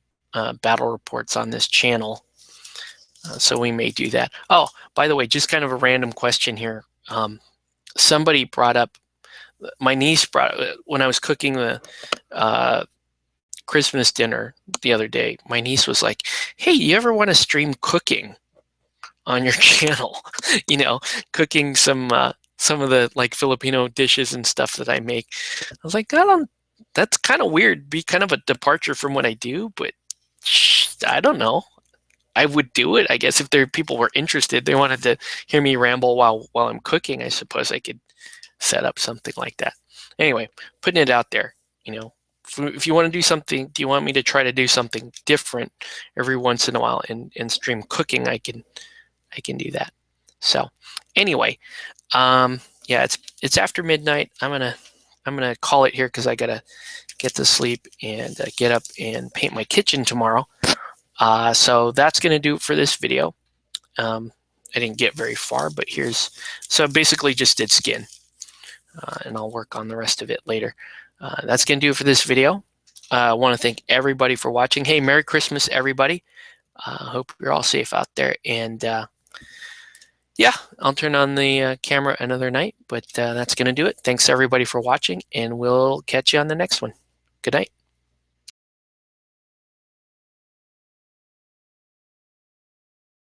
battle reports on this channel, so we may do that. Oh, by the way, just kind of a random question here. Somebody brought up my niece brought, when I was cooking the Christmas dinner the other day, my niece was like, "Hey, you ever want to stream cooking on your channel?" You know, cooking some of the like Filipino dishes and stuff that I make. I was like, that's kind of weird. Be kind of a departure from what I do, but I don't know. I would do it, I guess, if people were interested. They wanted to hear me ramble while I'm cooking. I suppose I could set up something like that. Anyway, putting it out there. You know, if you want to do something, do you want me to try to do something different every once in a while and stream cooking? I can do that. So anyway, yeah, it's after midnight. I'm gonna call it here because I gotta get to sleep and get up and paint my kitchen tomorrow. So that's gonna do it for this video. I didn't get very far, but so I basically just did skin, and I'll work on the rest of it later. That's gonna do it for this video. I want to thank everybody for watching. Hey, Merry Christmas, everybody. Hope you're all safe out there, and yeah, I'll turn on the camera another night, but that's going to do it. Thanks everybody for watching, and we'll catch you on the next one. Good night.